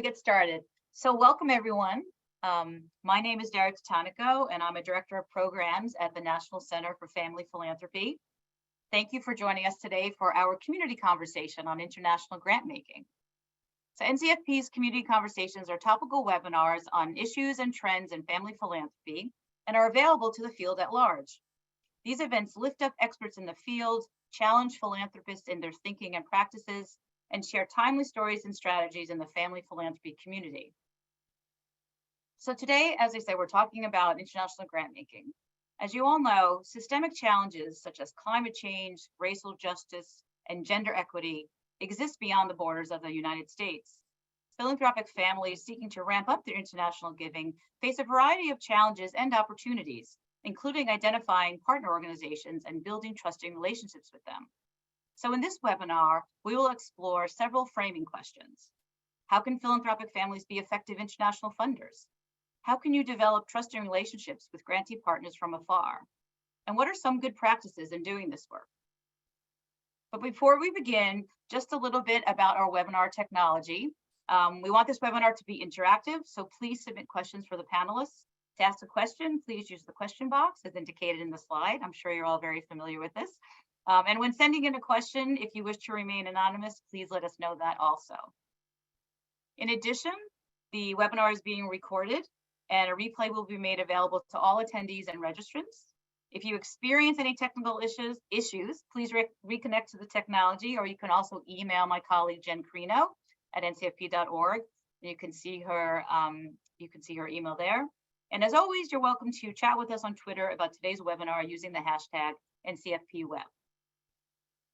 Get started. So welcome everyone. My name is Derek Tonico and I'm a director of programs at the National Center for Family Philanthropy. Thank you for joining us today for our community conversation on international grant making. So NCFP's community conversations are topical webinars on issues and trends in family philanthropy and are available to the field at large. These events lift up experts in the field, challenge philanthropists in their thinking and practices, and share timely stories and strategies in the family philanthropy community. So today, as I said, we're talking about international grant making. As you all know, systemic challenges such as climate change, racial justice, and gender equity exist beyond the borders of the United States. Philanthropic families seeking to ramp up their international giving face a variety of challenges and opportunities, including identifying partner organizations and building trusting relationships with them. So in this webinar, we will explore several framing questions. How can philanthropic families be effective international funders? How can you develop trusting relationships with grantee partners from afar? And what are some good practices in doing this work? But before we begin, just a little bit about our webinar technology. We want this webinar to be interactive, so please submit questions for the panelists. To ask a question, please use the question box as indicated in the slide. I'm sure you're all very familiar with this. And when sending in a question, if you wish to remain anonymous, please let us know that also. In addition, the webinar is being recorded and a replay will be made available to all attendees and registrants. If you experience any technical issues, please reconnect to the technology, or you can also email my colleague Jen Carino at ncfp.org. You can see her email there. And as always, you're welcome to chat with us on Twitter about today's webinar using the hashtag #NCFPWeb.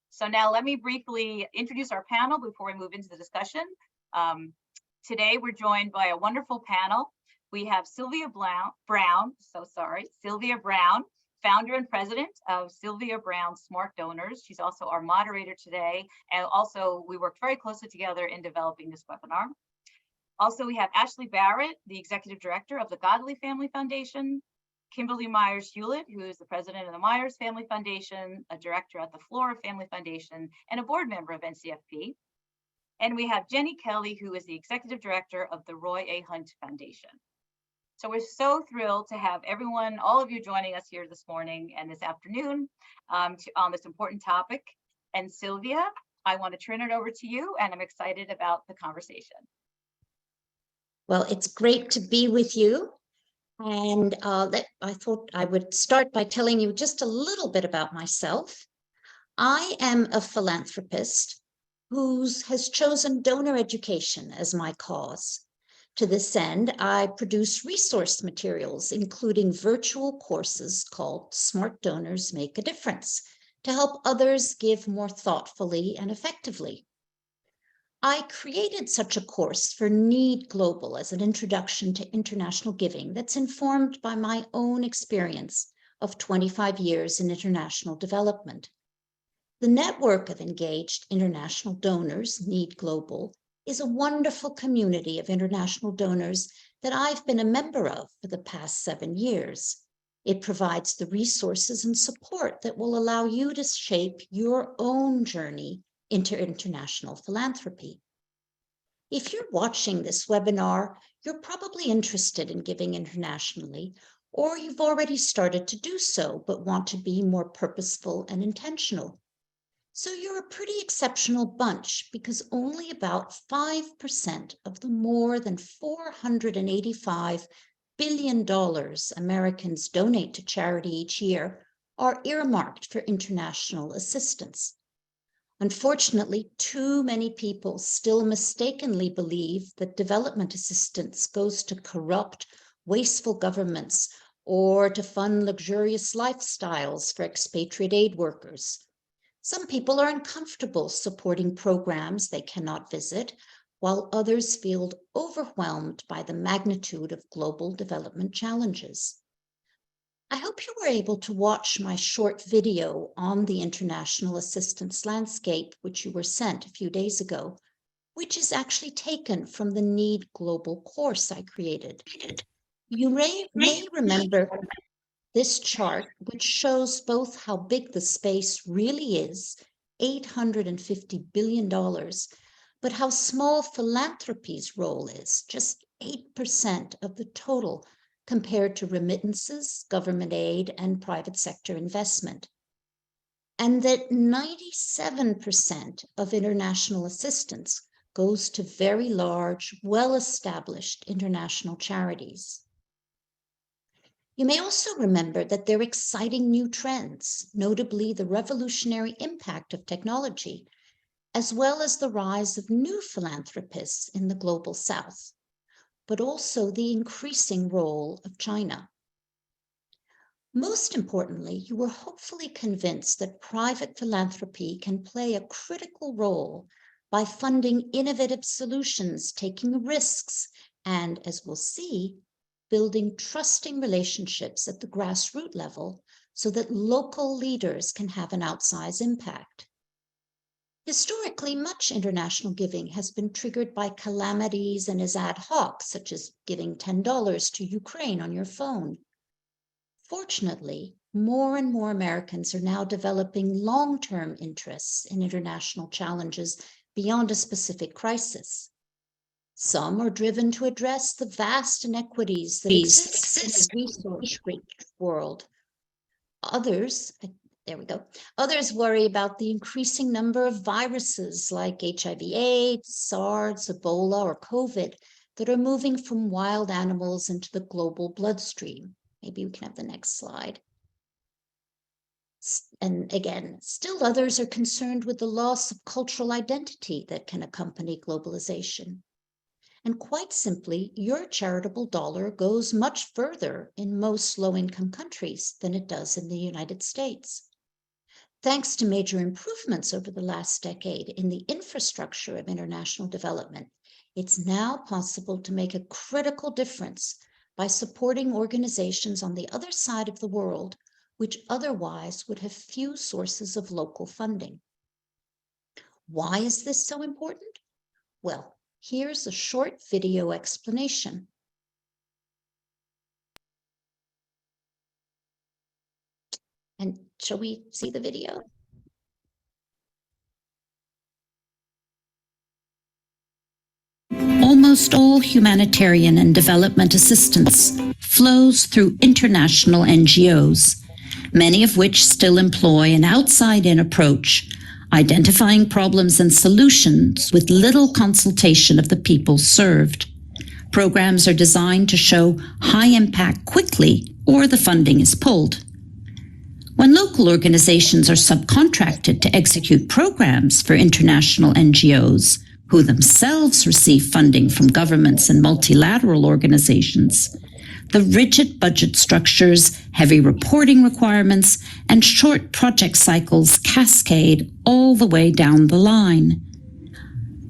So now let me briefly introduce our panel before we move into the discussion. Today we're joined by a wonderful panel. We have Sylvia Brown, founder and president of Sylvia Brown Smart Donors. She's also our moderator today. And also we worked very closely together in developing this webinar. Also, we have Ashley Barrett, the executive director of the Godly Family Foundation, Kimberly Myers-Hewlett, who is the president of the Myers Family Foundation, a director at the Flora Family Foundation, and a board member of NCFP. And we have Jenny Kelly, who is the executive director of the Roy A. Hunt Foundation. So we're so thrilled to have everyone, all of you joining us here this morning and this afternoon on this important topic. And Sylvia, I want to turn it over to you, and I'm excited about the conversation. Well, it's great to be with you. And I thought I would start by telling you just a little bit about myself. I am a philanthropist who has chosen donor education as my cause. To this end, I produce resource materials, including virtual courses called Smart Donors Make a Difference, to help others give more thoughtfully and effectively. I created such a course for Need Global as an introduction to international giving that's informed by my own experience of 25 years in international development. The network of engaged international donors, Need Global, is a wonderful community of international donors that I've been a member of for the past 7 years. It provides the resources and support that will allow you to shape your own journey into international philanthropy. If you're watching this webinar, you're probably interested in giving internationally, or you've already started to do so, but want to be more purposeful and intentional. So you're a pretty exceptional bunch, because only about 5% of the more than $485 billion Americans donate to charity each year are earmarked for international assistance. Unfortunately, too many people still mistakenly believe that development assistance goes to corrupt, wasteful governments or to fund luxurious lifestyles for expatriate aid workers. Some people are uncomfortable supporting programs they cannot visit, while others feel overwhelmed by the magnitude of global development challenges. I hope you were able to watch my short video on the international assistance landscape, which you were sent a few days ago, which is actually taken from the Need Global course I created. You may remember this chart, which shows both how big the space really is, $850 billion, but how small philanthropy's role is, just 8% of the total compared to remittances, government aid, and private sector investment. And that 97% of international assistance goes to very large, well-established international charities. You may also remember that there are exciting new trends, notably the revolutionary impact of technology, as well as the rise of new philanthropists in the global south, but also the increasing role of China. Most importantly, you were hopefully convinced that private philanthropy can play a critical role by funding innovative solutions, taking risks, and, as we'll see, building trusting relationships at the grassroots level so that local leaders can have an outsized impact. Historically, much international giving has been triggered by calamities and is ad hoc, such as giving $10 to Ukraine on your phone. Fortunately, more and more Americans are now developing long-term interests in international challenges beyond a specific crisis. Some are driven to address the vast inequities that exist in a resource-rich world. Others worry about the increasing number of viruses like HIV/AIDS, SARS, Ebola, or COVID that are moving from wild animals into the global bloodstream. Maybe we can have the next slide. And again, still others are concerned with the loss of cultural identity that can accompany globalization. And quite simply, your charitable dollar goes much further in most low-income countries than it does in the United States. Thanks to major improvements over the last decade in the infrastructure of international development, it's now possible to make a critical difference by supporting organizations on the other side of the world, which otherwise would have few sources of local funding. Why is this so important? Well, here's a short video explanation. And shall we see the video? Almost all humanitarian and development assistance flows through international NGOs, many of which still employ an outside-in approach, identifying problems and solutions with little consultation of the people served. Programs are designed to show high impact quickly, or the funding is pulled. When local organizations are subcontracted to execute programs for international NGOs, who themselves receive funding from governments and multilateral organizations, the rigid budget structures, heavy reporting requirements, and short project cycles cascade all the way down the line.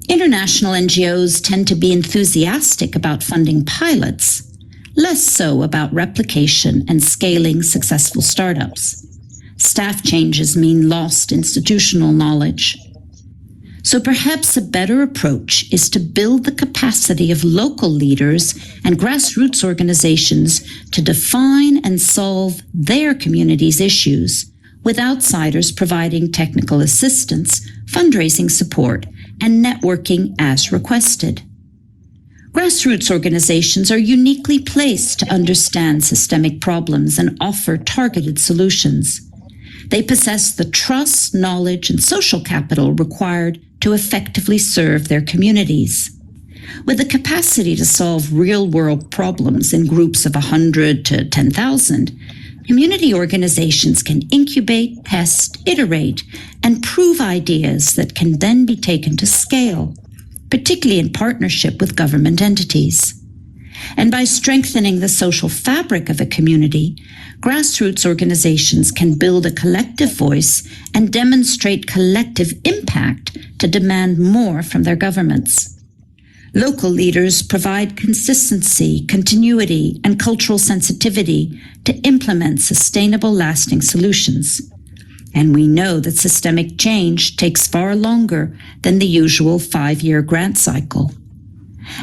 International NGOs tend to be enthusiastic about funding pilots, less so about replication and scaling successful startups. Staff changes mean lost institutional knowledge. So perhaps a better approach is to build the capacity of local leaders and grassroots organizations to define and solve their community's issues, with outsiders providing technical assistance, fundraising support, and networking as requested. Grassroots organizations are uniquely placed to understand systemic problems and offer targeted solutions. They possess the trust, knowledge, and social capital required to effectively serve their communities. With the capacity to solve real-world problems in groups of 100 to 10,000, community organizations can incubate, test, iterate, and prove ideas that can then be taken to scale, particularly in partnership with government entities. And by strengthening the social fabric of a community, grassroots organizations can build a collective voice and demonstrate collective impact to demand more from their governments. Local leaders provide consistency, continuity, and cultural sensitivity to implement sustainable, lasting solutions. And we know that systemic change takes far longer than the usual 5-year grant cycle.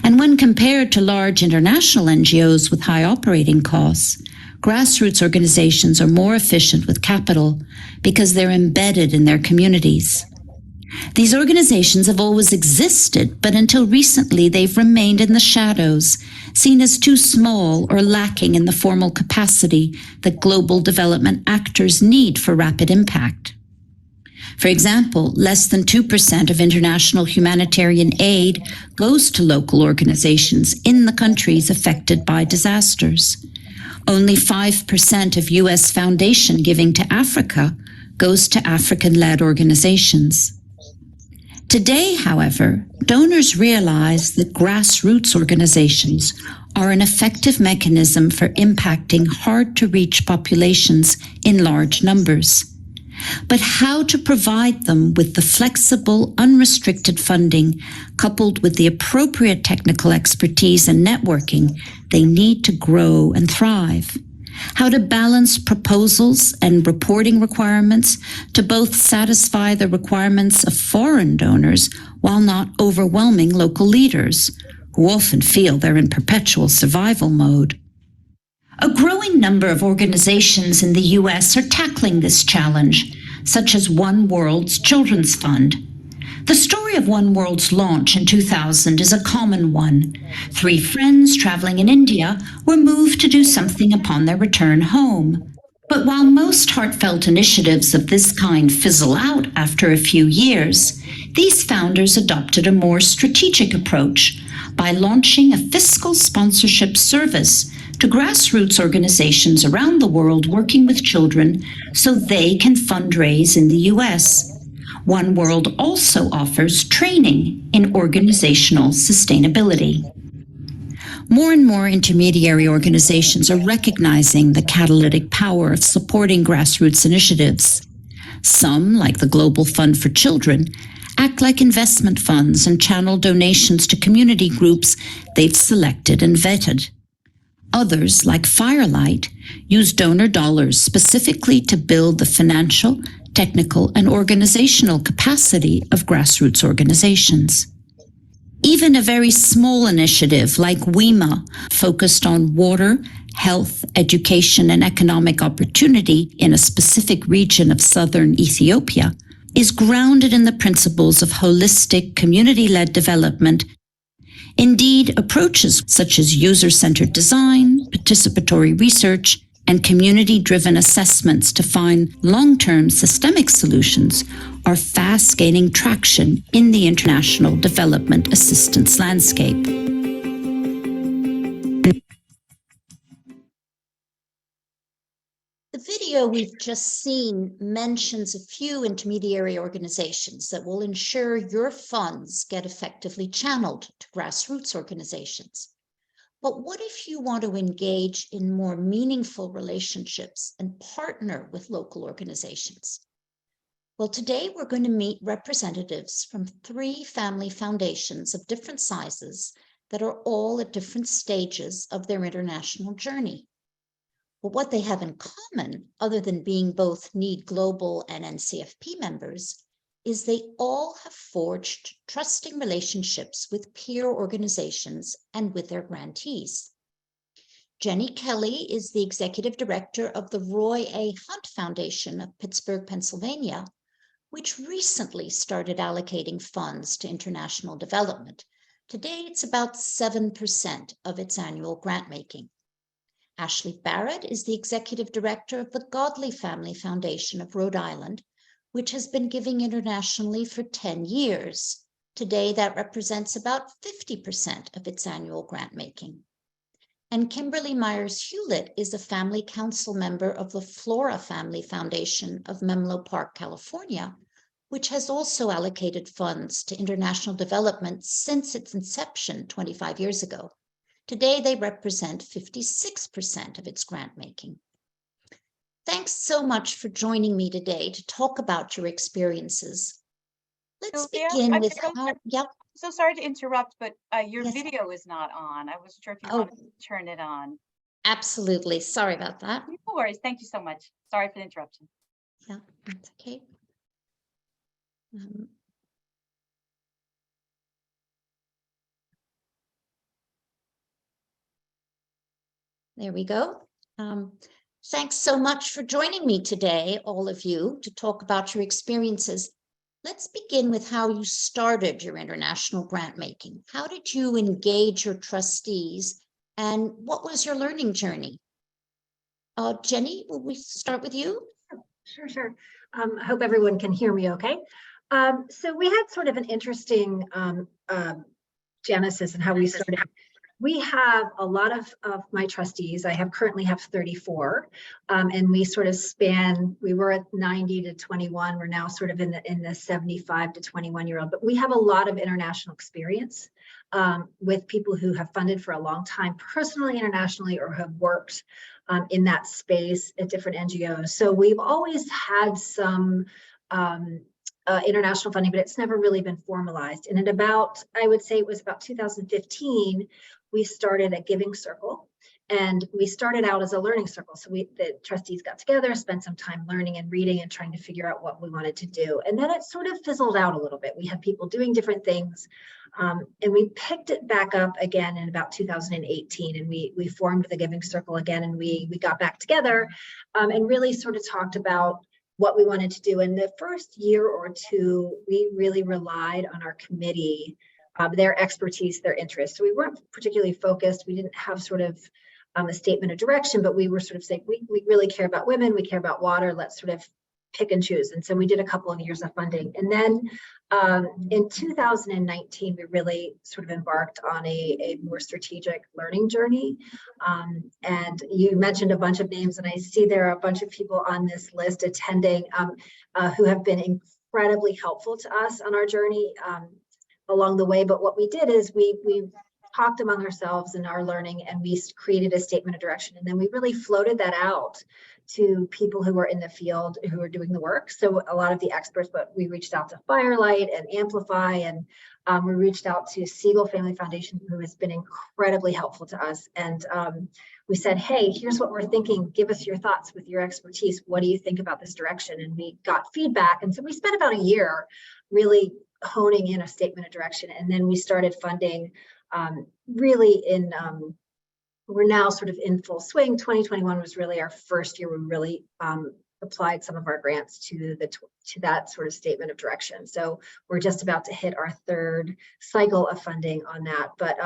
And when compared to large international NGOs with high operating costs, grassroots organizations are more efficient with capital because they're embedded in their communities. These organizations have always existed, but until recently they've remained in the shadows, seen as too small or lacking in the formal capacity that global development actors need for rapid impact. For example, less than 2% of international humanitarian aid goes to local organizations in the countries affected by disasters. Only 5% of U.S. foundation giving to Africa goes to African-led organizations. Today, however, donors realize that grassroots organizations are an effective mechanism for impacting hard-to-reach populations in large numbers. But how to provide them with the flexible, unrestricted funding coupled with the appropriate technical expertise and networking they need to grow and thrive? How to balance proposals and reporting requirements to both satisfy the requirements of foreign donors while not overwhelming local leaders, who often feel they're in perpetual survival mode. A growing number of organizations in the U.S. are tackling this challenge, such as One World's Children's Fund. The story of One World's launch in 2000 is a common one. 3 friends traveling in India were moved to do something upon their return home. But while most heartfelt initiatives of this kind fizzle out after a few years, these founders adopted a more strategic approach by launching a fiscal sponsorship service to grassroots organizations around the world working with children so they can fundraise in the U.S. One World also offers training in organizational sustainability. More and more intermediary organizations are recognizing the catalytic power of supporting grassroots initiatives. Some, like the Global Fund for Children, act like investment funds and channel donations to community groups they've selected and vetted. Others, like Firelight, use donor dollars specifically to build the financial, technical, and organizational capacity of grassroots organizations. Even a very small initiative like WEMA, focused on water, health, education, and economic opportunity in a specific region of southern Ethiopia, is grounded in the principles of holistic, community-led development. Indeed, approaches such as user-centered design, participatory research, and community-driven assessments to find long-term systemic solutions are fast gaining traction in the international development assistance landscape. The video we've just seen mentions a few intermediary organizations that will ensure your funds get effectively channeled to grassroots organizations. But what if you want to engage in more meaningful relationships and partner with local organizations? Well, today we're going to meet representatives from 3 family foundations of different sizes that are all at different stages of their international journey. But what they have in common, other than being both Need Global and NCFP members, is they all have forged trusting relationships with peer organizations and with their grantees. Jenny Kelly is the executive director of the Roy A. Hunt Foundation of Pittsburgh, Pennsylvania, which recently started allocating funds to international development. Today, it's about 7% of its annual grant making. Ashley Barrett is the executive director of the Godley Family Foundation of Rhode Island, which has been giving internationally for 10 years. Today, that represents about 50% of its annual grant making. And Kimberly Myers-Hewlett is a family council member of the Flora Family Foundation of Menlo Park, California, which has also allocated funds to international development since its inception 25 years ago. Today, they represent 56% of its grant making. Thanks so much for joining me today to talk about your experiences. Let's Sylvia, begin I'm with how, yep. so sorry to interrupt, but your Yes. video is not on. I wasn't sure if you Oh, wanted to turn it on. absolutely. Sorry about that. No worries. Thank you so much. Sorry for the interruption. Yeah, that's okay. There we go. Thanks so much for joining me today, all of you, to talk about your experiences. let's begin with how you started your international grant making. How did you engage your trustees, and what was your learning journey? Jenny, will we start with you? Sure. I hope everyone can hear me okay. So we had sort of an interesting genesis in how we started. We have a lot of my trustees. I currently have 34, and we sort of span. We were at 90 to 21. We're now sort of in the 75 to 21-year-old. But we have a lot of international experience with people who have funded for a long time, personally, internationally, or have worked in that space at different NGOs. So we've always had some international funding, but it's never really been formalized. And I would say it was about 2015, we started a giving circle, and we started out as a learning circle. So the trustees got together, spent some time learning and reading and trying to figure out what we wanted to do. And then it sort of fizzled out a little bit. We had people doing different things, and we picked it back up again in about 2018, and we formed the giving circle again, and we got back together and really sort of talked about what we wanted to do. In the first year or two, we really relied on our committee, their expertise, their interest. So we weren't particularly focused. We didn't have sort of a statement of direction, but we were sort of saying, we really care about women, we care about water, let's sort of pick and choose. And so we did a couple of years of funding. And then in 2019, we really sort of embarked on a more strategic learning journey. And you mentioned a bunch of names, and I see there are a bunch of people on this list attending who have been incredibly helpful to us on our journey along the way. But what we did is we talked among ourselves in our learning, and we created a statement of direction. And then we really floated that out to people who are in the field, who are doing the work. So a lot of the experts, but we reached out to Firelight and Amplify, and we reached out to Siegel Family Foundation, who has been incredibly helpful to us. And we said, hey, here's what we're thinking. Give us your thoughts with your expertise. What do you think about this direction? And we got feedback. And so we spent about a year really honing in a statement of direction. And then we started funding really in, we're now sort of in full swing. 2021 was really our first year we really applied some of our grants to that sort of statement of direction. So we're just about to hit our third cycle of funding on that. But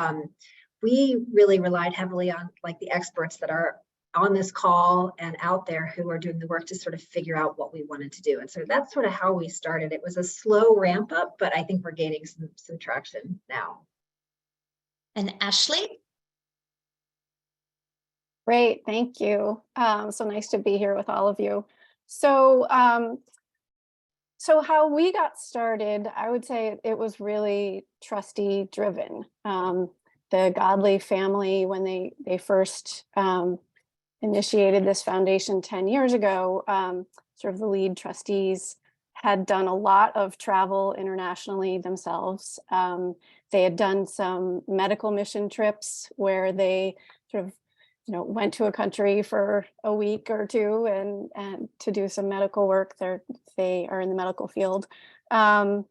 we really relied heavily on like the experts that are on this call and out there who are doing the work to sort of figure out what we wanted to do. And so that's sort of how we started. It was a slow ramp up, but I think we're gaining some traction now. And Ashley? Great, thank you. So nice to be here with all of you. So, so how we got started, I would say it was really trustee driven. The Godley family, when they first initiated this foundation 10 years ago, sort of the lead trustees had done a lot of travel internationally themselves. They had done some medical mission trips where they sort of, went to a country for a week or two and to do some medical work. They are in the medical field. And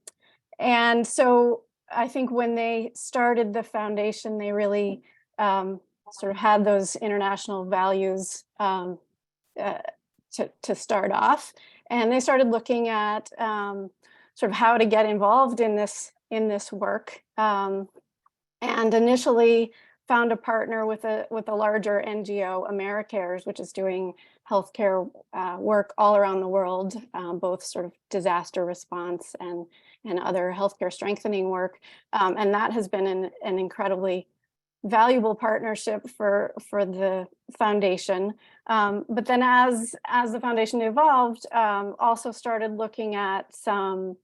so I think when they started the foundation, they really sort of had those international values to start off. And they started looking at sort of how to get involved in this work. And initially found a partner with a larger NGO, AmeriCares, which is doing healthcare work all around the world, both sort of disaster response and other healthcare strengthening work. And that has been an incredibly valuable partnership for the foundation. But then as the foundation evolved, also started looking at some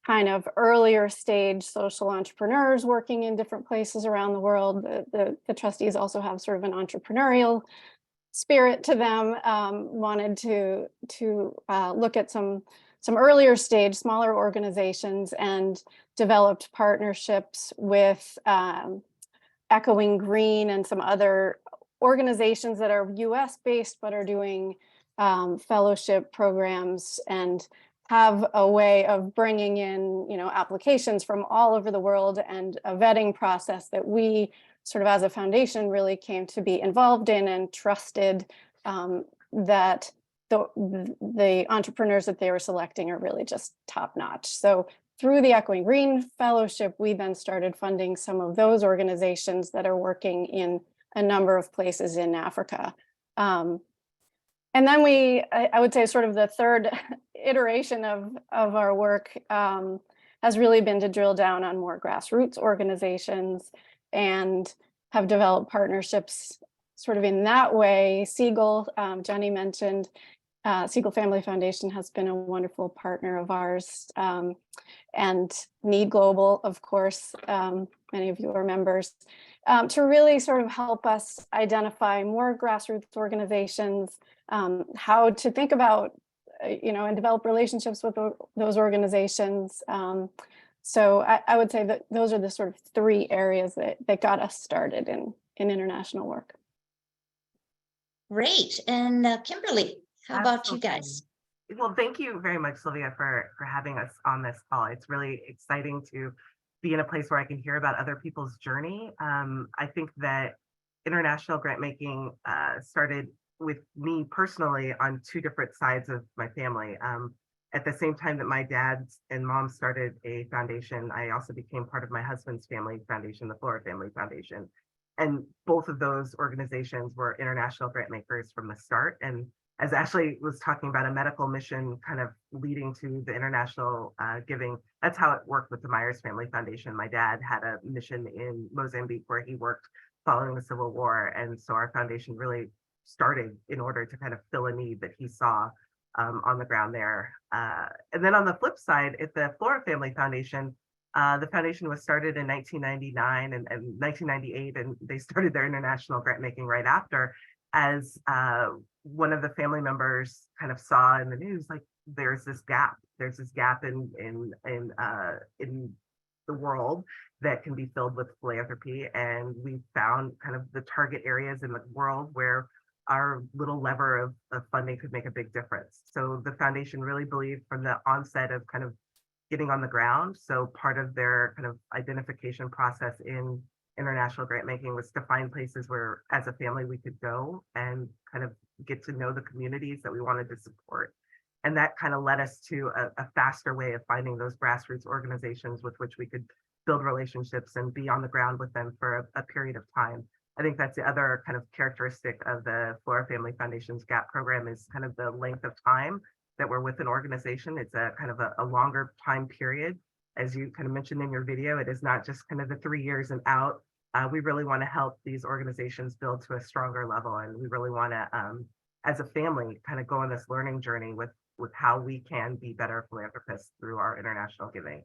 kind of earlier stage social entrepreneurs working in different places around the world. The trustees also have sort of an entrepreneurial spirit to them, wanted to look at some earlier stage, smaller organizations, and developed partnerships with Echoing Green and some other organizations that are US based, but are doing fellowship programs and have a way of bringing in, applications from all over the world, and a vetting process that we sort of as a foundation really came to be involved in and trusted, that the entrepreneurs that they were selecting are really just top notch. So through the Echoing Green Fellowship, we then started funding some of those organizations that are working in a number of places in Africa. And then I would say sort of the third iteration of our work has really been to drill down on more grassroots organizations and have developed partnerships sort of in that way. Siegel, Jenny mentioned, Siegel Family Foundation has been a wonderful partner of ours, and Need Global, of course, many of you are members, to really sort of help us identify more grassroots organizations, how to think about, and develop relationships with those organizations. So I would say that those are the sort of three areas that got us started in international work. Great. And Kimberly, how about you guys? Well, thank you very much, Sylvia, for having us on this call. It's really exciting to be in a place where I can hear about other people's journey. I think that international grant making started with me personally on two different sides of my family. At the same time that my dad and mom started a foundation, I also became part of my husband's family foundation, the Flora Family Foundation. And both of those organizations were international grant makers from the start. And as Ashley was talking about, a medical mission kind of leading to the international giving, that's how it worked with the Myers Family Foundation. My dad had a mission in Mozambique where he worked following the Civil War. And so our foundation really started in order to kind of fill a need that he saw on the ground there. And then on the flip side, at the Flora Family Foundation, the foundation was started in 1999 and 1998, and they started their international grant making right after, as one of the family members kind of saw in the news, like there's this gap in the world that can be filled with philanthropy, and we found kind of the target areas in the world where our little lever of funding could make a big difference. So the foundation really believed from the onset of kind of getting on the ground. So part of their kind of identification process in international grant making was to find places where as a family we could go and kind of get to know the communities that we wanted to support. And that kind of led us to a faster way of finding those grassroots organizations with which we could build relationships and be on the ground with them for a period of time. I think that's the other kind of characteristic of the Flora Family Foundation's GAP program is kind of the length of time that we're with an organization. It's a kind of a longer time period. As you kind of mentioned in your video, it is not just kind of the 3 years and out. We really want to help these organizations build to a stronger level. And we really want to, as a family, kind of go on this learning journey with how we can be better philanthropists through our international giving.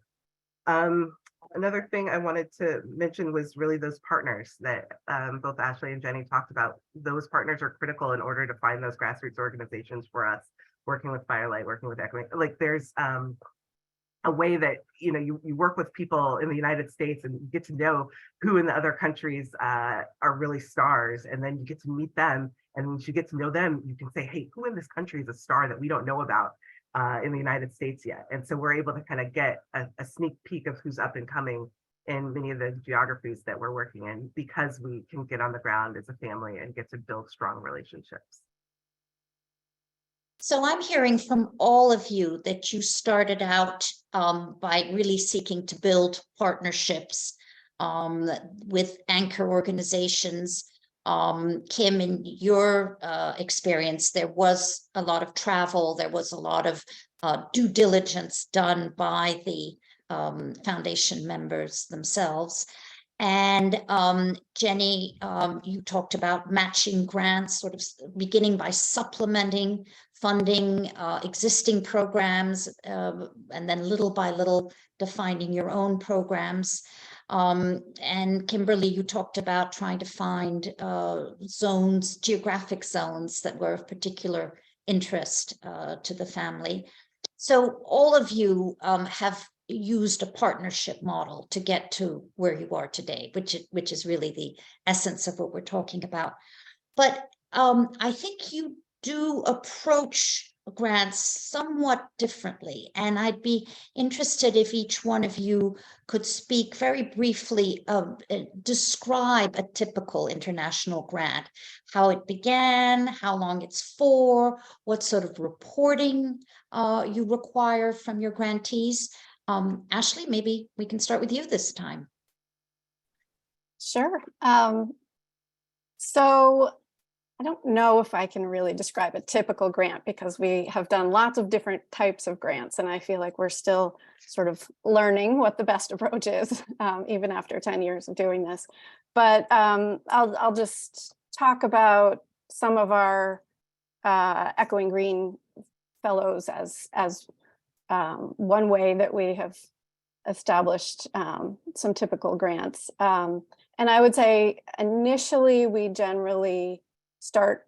Another thing I wanted to mention was really those partners that both Ashley and Jenny talked about. Those partners are critical in order to find those grassroots organizations for us, working with Firelight, working with Echoing. Like there's a way that, you work with people in the United States and you get to know who in the other countries are really stars. And then you get to meet them. And once you get to know them, you can say, hey, who in this country is a star that we don't know about in the United States yet? And so we're able to kind of get a sneak peek of who's up and coming in many of the geographies that we're working in, because we can get on the ground as a family and get to build strong relationships. So I'm hearing from all of you that you started out by really seeking to build partnerships with anchor organizations. Kim, in your experience, there was a lot of travel, there was a lot of due diligence done by the foundation members themselves. And Jenny, you talked about matching grants, sort of beginning by supplementing funding existing programs, and then little by little defining your own programs. And Kimberly, you talked about trying to find zones, geographic zones that were of particular interest to the family. So all of you have used a partnership model to get to where you are today, which is really the essence of what we're talking about. But I think you do approach grants somewhat differently. And I'd be interested if each one of you could speak very briefly of, describe a typical international grant, how it began, how long it's for, what sort of reporting you require from your grantees. Ashley, maybe we can start with you this time. Sure. So I don't know if I can really describe a typical grant because we have done lots of different types of grants, and I feel like we're still sort of learning what the best approach is, even after 10 years of doing this. But I'll just talk about some of our Echoing Green fellows as one way that we have established some typical grants. And I would say initially we generally start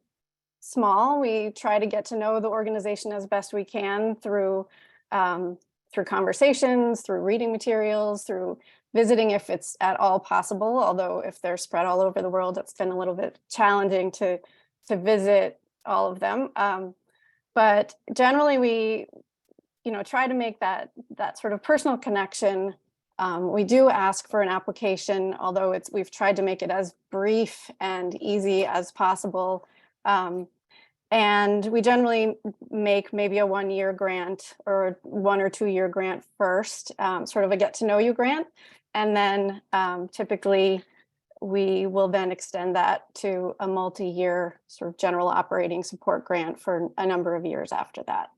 small. We try to get to know the organization as best we can through conversations, through reading materials, through visiting if it's at all possible. Although if they're spread all over the world, it's been a little bit challenging to visit all of them. But generally we, try to make that sort of personal connection. We do ask for an application, although we've tried to make it as brief and easy as possible. And we generally make maybe a 1-year grant or 1 or 2 year grant first, sort of a get to know you grant. And then typically we will then extend that to a multi-year sort of general operating support grant for a number of years after that.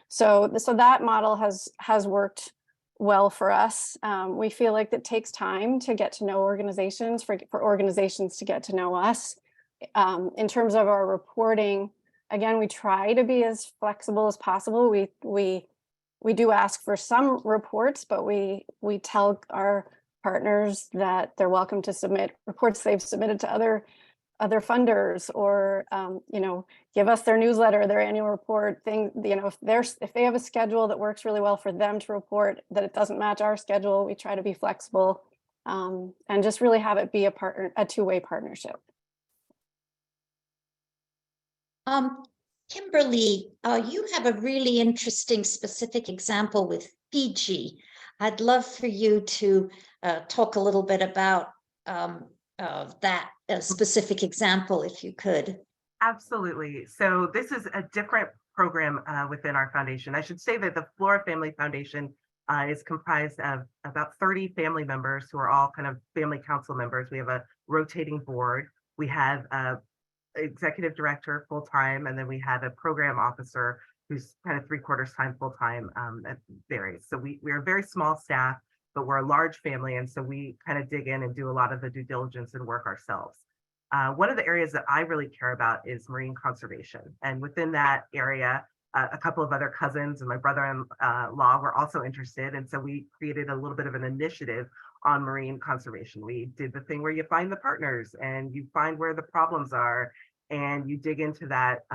So that model has worked well for us. We feel like it takes time to get to know organizations, for organizations to get to know us. In terms of our reporting, again, we try to be as flexible as possible. We do ask for some reports, but we tell our partners that they're welcome to submit reports they've submitted to other funders, or give us their newsletter, their annual report thing. If they have a schedule that works really well for them to report that it doesn't match our schedule, we try to be flexible and just really have it be a two-way partnership. Kimberly, you have a really interesting specific example with Fiji. I'd love for you to talk a little bit about that specific example, if you could. Absolutely. So this is a different program within our foundation. I should say that the Flora Family Foundation is comprised of about 30 family members who are all kind of family council members. We have a rotating board. We have a executive director full-time, and then we have a program officer who's kind of 3/4 time full-time. That varies. So we're a very small staff, but we're a large family, and so we kind of dig in and do a lot of the due diligence and work ourselves. One of the areas that I really care about is marine conservation, and within that area, a couple of other cousins and my brother-in-law were also interested, and so we created a little bit of an initiative on marine conservation. We did the thing where you find the partners and you find where the problems are, and you dig into that,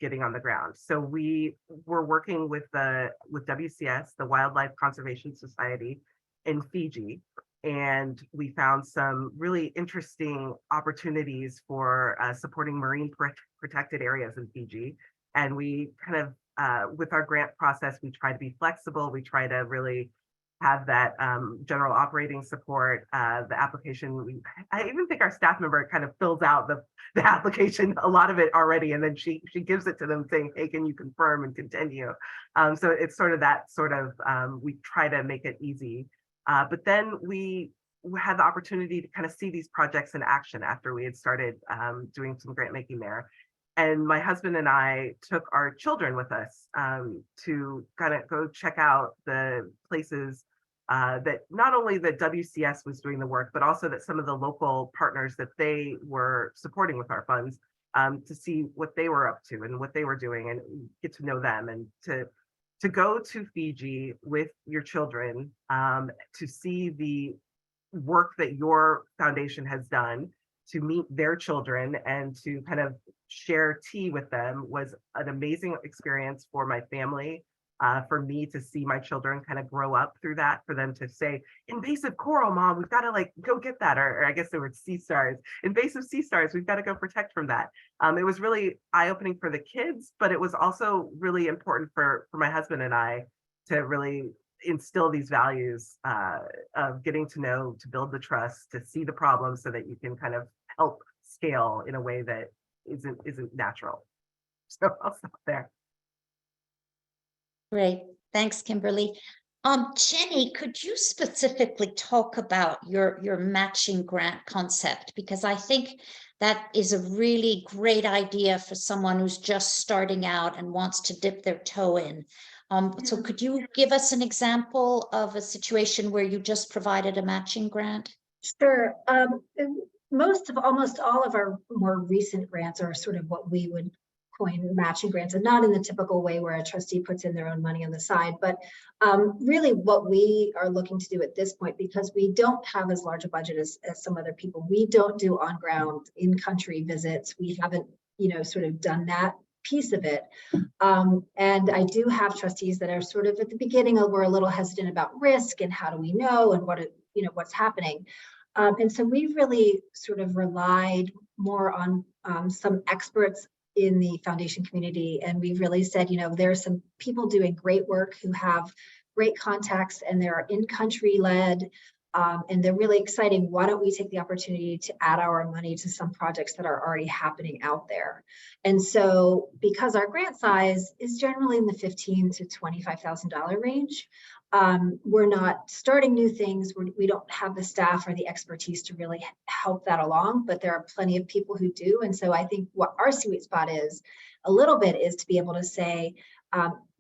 getting on the ground. So we were working with WCS, the Wildlife Conservation Society in Fiji, and we found some really interesting opportunities for supporting marine protected areas in Fiji. And we kind of, with our grant process, we try to be flexible. We try to really have that general operating support. The application, I even think our staff member kind of fills out the application, a lot of it already, and then she gives it to them saying, hey, can you confirm and continue? So it's sort of that we try to make it easy. But then we had the opportunity to kind of see these projects in action after we had started doing some grant making there. And my husband and I took our children with us to kind of go check out the places that not only that WCS was doing the work, but also that some of the local partners that they were supporting with our funds, to see what they were up to and what they were doing and get to know them, and to go to Fiji with your children, to see the work that your foundation has done, to meet their children and to kind of share tea with them was an amazing experience for my family. for me to see my children kind of grow up through that, for them to say, invasive coral, mom, we've got to like go get that. Or I guess they were sea stars, invasive sea stars, we've got to go protect from that. It was really eye-opening for the kids, but it was also really important for my husband and I to really instill these values of getting to know, to build the trust, to see the problem so that you can kind of help scale in a way that isn't natural. So I'll stop there. Great. Thanks, Kimberly. Jenny, could you specifically talk about your matching grant concept? Because I think that is a really great idea for someone who's just starting out and wants to dip their toe in. So could you give us an example of a situation where you just provided a matching grant? Sure. Almost all of our more recent grants are sort of what we would coin matching grants, and not in the typical way where a trustee puts in their own money on the side, but really what we are looking to do at this point, because we don't have as large a budget as some other people, we don't do on-ground in-country visits. We haven't, sort of done that piece of it. And I do have trustees that are sort of at the beginning, we're a little hesitant about risk and how do we know and what's happening. And so we've really sort of relied more on some experts in the foundation community. And we've really said, there are some people doing great work who have great contacts and they're in-country led. And they're really exciting. Why don't we take the opportunity to add our money to some projects that are already happening out there? And so because our grant size is generally in the $15,000 to $25,000 range, we're not starting new things. We don't have the staff or the expertise to really help that along, but there are plenty of people who do. And so I think what our sweet spot is a little bit is to be able to say,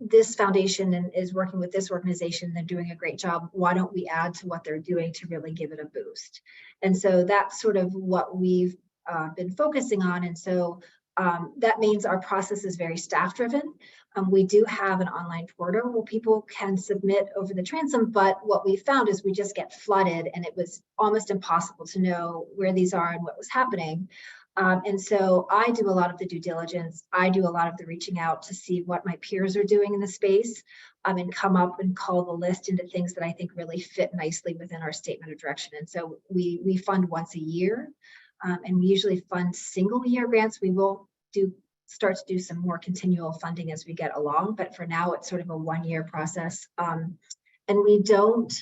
this foundation is working with this organization, they're doing a great job. Why don't we add to what they're doing to really give it a boost? And so that's sort of what we've been focusing on. And so that means our process is very staff driven. We do have an online portal where people can submit over the transom, but what we found is we just get flooded and it was almost impossible to know where these are and what was happening. And so I do a lot of the due diligence. I do a lot of the reaching out to see what my peers are doing in the space, and come up and call the list into things that I think really fit nicely within our statement of direction. And so we fund once a year, and we usually fund single year grants. We will start to do some more continual funding as we get along, but for now it's sort of a 1 year process. And we don't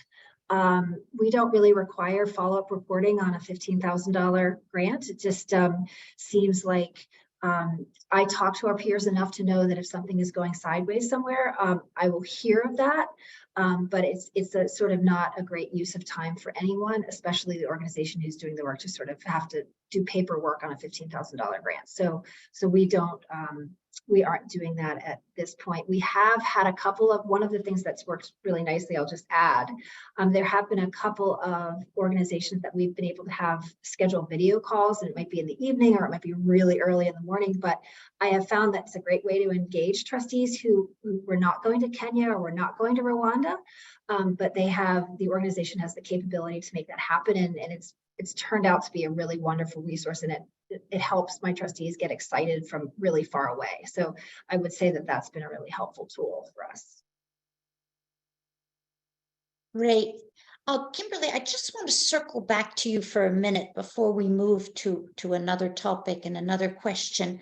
really require follow-up reporting on a $15,000 grant. It just seems like I talk to our peers enough to know that if something is going sideways somewhere, I will hear of that. But it's a sort of not a great use of time for anyone, especially the organization who's doing the work to sort of have to do paperwork on a $15,000 grant. So we aren't doing that at this point. We have had one of the things that's worked really nicely, I'll just add, there have been a couple of organizations that we've been able to have scheduled video calls, and it might be in the evening or it might be really early in the morning, but I have found that's a great way to engage trustees who were not going to Kenya or were not going to Rwanda, but the organization has the capability to make that happen, and it's turned out to be a really wonderful resource, and it helps my trustees get excited from really far away. So I would say that that's been a really helpful tool for us. Great. Kimberly, I just want to circle back to you for a minute before we move to another topic and another question.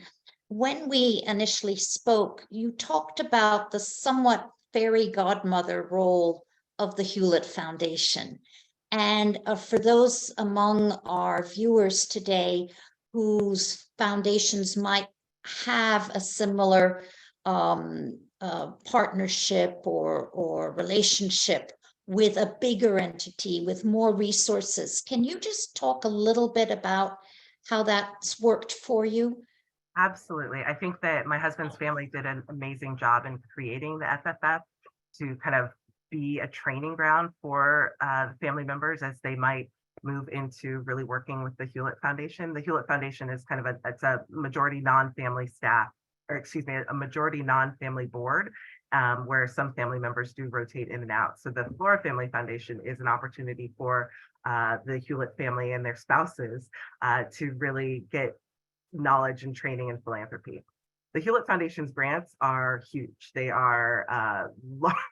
When we initially spoke, you talked about the somewhat fairy godmother role of the Hewlett Foundation. And for those among our viewers today whose foundations might have a similar partnership or relationship with a bigger entity with more resources, can you just talk a little bit about how that's worked for you? Absolutely. I think that my husband's family did an amazing job in creating the FFF to kind of be a training ground for family members as they might move into really working with the Hewlett Foundation. The Hewlett Foundation is kind of it's a majority non-family staff, or excuse me, a majority non-family board, where some family members do rotate in and out. So the Flora Family Foundation is an opportunity for the Hewlett family and their spouses to really get knowledge and training in philanthropy. The Hewlett Foundation's grants are huge. They are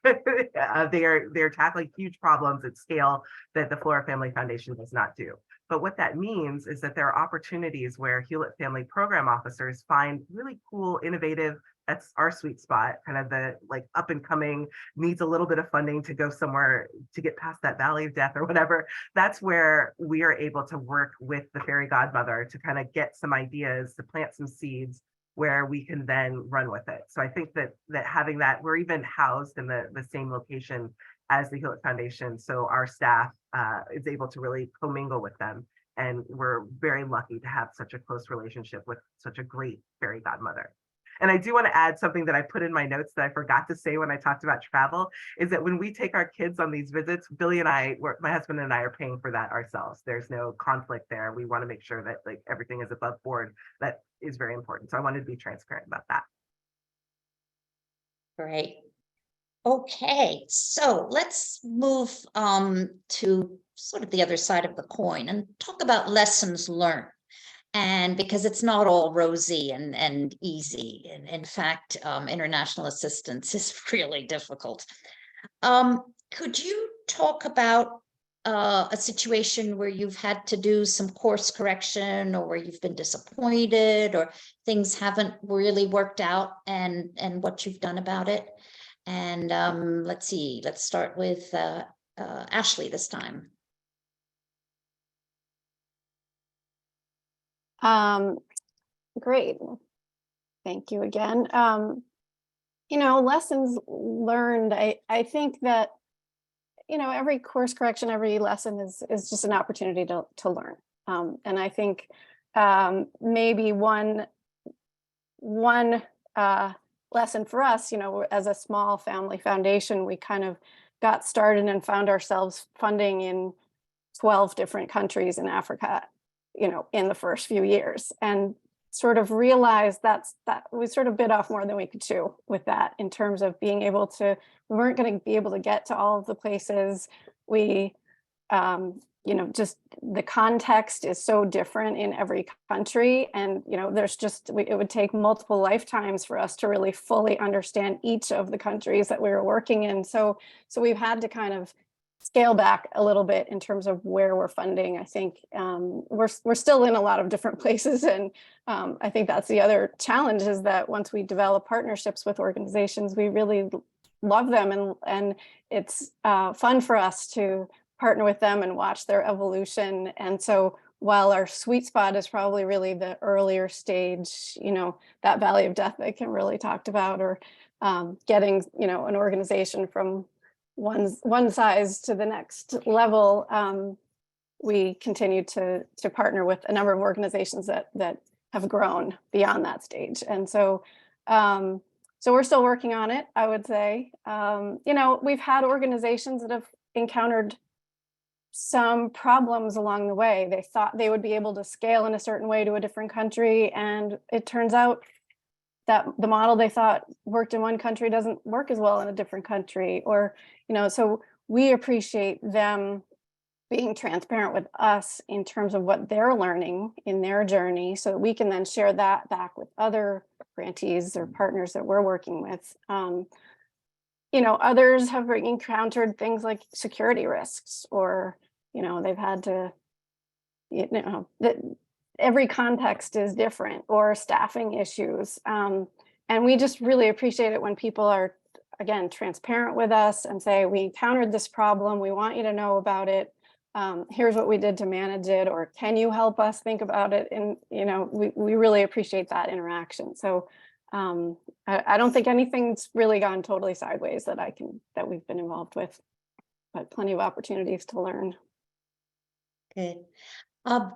they're tackling huge problems at scale that the Flora Family Foundation does not do. But what that means is that there are opportunities where Hewlett Family Program Officers find really cool, innovative, that's our sweet spot, kind of the like up and coming, needs a little bit of funding to go somewhere to get past that valley of death or whatever. That's where we are able to work with the fairy godmother to kind of get some ideas, to plant some seeds where we can then run with it. So I think that having that, we're even housed in the same location as the Hewlett Foundation. So our staff is able to really commingle with them. And we're very lucky to have such a close relationship with such a great fairy godmother. And I do want to add something that I put in my notes that I forgot to say when I talked about travel, is that when we take our kids on these visits, Billy and I, my husband and I are paying for that ourselves. There's no conflict there. We want to make sure that like everything is above board. That is very important. So I wanted to be transparent about that. Great. Okay, so let's move to sort of the other side of the coin and talk about lessons learned. And because it's not all rosy and easy. And in fact, international assistance is really difficult. Could you talk about a situation where you've had to do some course correction, or where you've been disappointed, or things haven't really worked out, and what you've done about it? And let's see, let's start with Ashley this time. Great. Thank you again. Lessons learned. I think that, every course correction, every lesson is just an opportunity to learn. And I think maybe one lesson for us, as a small family foundation, we kind of got started and found ourselves funding in 12 different countries in Africa, in the first few years, and sort of realized that we sort of bit off more than we could chew with that, in terms of being able to, we weren't going to be able to get to all of the places. We, just the context is so different in every country. And, there's just, it would take multiple lifetimes for us to really fully understand each of the countries that we were working in. So we've had to kind of scale back a little bit in terms of where we're funding. I think we're still in a lot of different places, and I think that's the other challenge, is that once we develop partnerships with organizations, we really love them, and it's fun for us to partner with them and watch their evolution. And so while our sweet spot is probably really the earlier stage, that valley of death that Kim really talked about, or getting an organization from one size to the next level, we continue to partner with a number of organizations that have grown beyond that stage. And so we're still working on it, I would say. We've had organizations that have encountered some problems along the way. They thought they would be able to scale in a certain way to a different country, and it turns out that the model they thought worked in one country doesn't work as well in a different country. Or, so we appreciate them being transparent with us in terms of what they're learning in their journey, so that we can then share that back with other grantees or partners that we're working with. Others have encountered things like security risks, or, they've had to, every context is different, or staffing issues. And we just really appreciate it when people are, again, transparent with us and say, we encountered this problem, we want you to know about it. Here's what we did to manage it, or can you help us think about it? And, we really appreciate that interaction. So I don't think anything's really gone totally sideways that we've been involved with, but plenty of opportunities to learn. Good.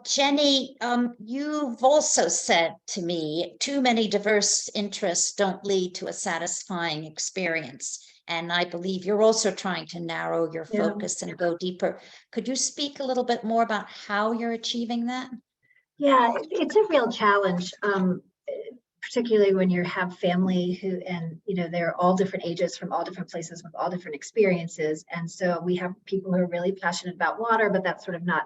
Jenny, you've also said to me, too many diverse interests don't lead to a satisfying experience. And I believe you're also trying to narrow your focus and go deeper. Could you speak a little bit more about how you're achieving that? Yeah, it's a real challenge, particularly when you have family they're all different ages, from all different places, with all different experiences. And so we have people who are really passionate about water, but that's sort of not.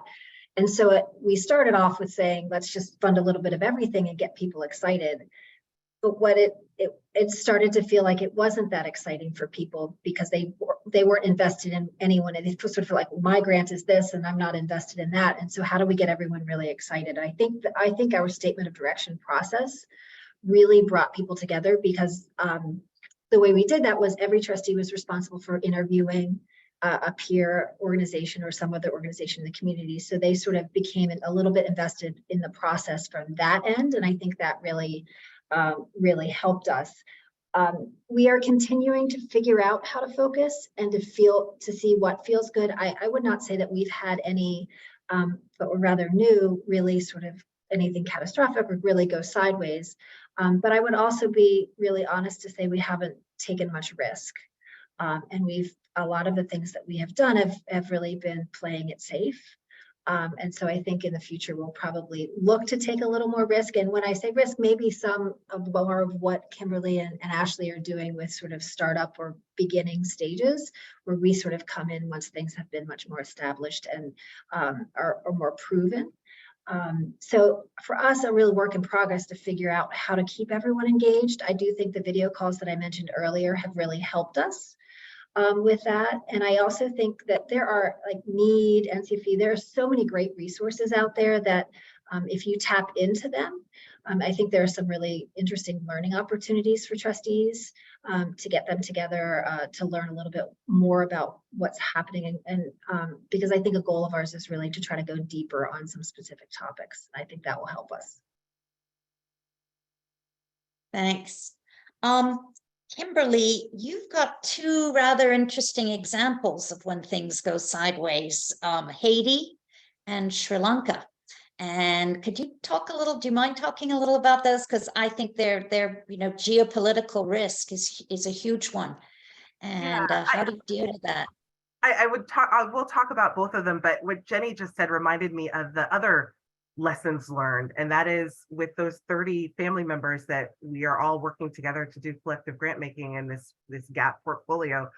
And so we started off with saying, let's just fund a little bit of everything and get people excited. but what it started to feel like it wasn't that exciting for people because they weren't invested in anyone, and they sort of feel like, well, my grant is this and I'm not invested in that. And so how do we get everyone really excited? I think our statement of direction process really brought people together, because the way we did that was every trustee was responsible for interviewing a peer organization or some other organization in the community. So they sort of became a little bit invested in the process from that end. And I think that really, really helped us. We are continuing to figure out how to focus and to see what feels good. I would not say that we've had any, but we're rather new, really sort of anything catastrophic or really go sideways. But I would also be really honest to say we haven't taken much risk. And a lot of the things that we have done have really been playing it safe. And so I think in the future, we'll probably look to take a little more risk. And when I say risk, maybe some of more of what Kimberly and Ashley are doing with sort of startup or beginning stages, where we sort of come in once things have been much more established and are more proven. So for us, a real work in progress to figure out how to keep everyone engaged. I do think the video calls that I mentioned earlier have really helped us with that. And I also think that there are, like NEED, NCFE, there are so many great resources out there that if you tap into them, I think there are some really interesting learning opportunities for trustees to get them together to learn a little bit more about what's happening. And because I think a goal of ours is really to try to go deeper on some specific topics. I think that will help us. Thanks. Kimberly, you've got two rather interesting examples of when things go sideways, Haiti and Sri Lanka. And could you talk a little, do you mind talking a little about those? Because I think their geopolitical risk is a huge one. And how do you deal with that? We'll talk about both of them, but what Jenny just said reminded me of the other lessons learned, and that is with those 30 family members that we are all working together to do collective grant making in this GAP portfolio.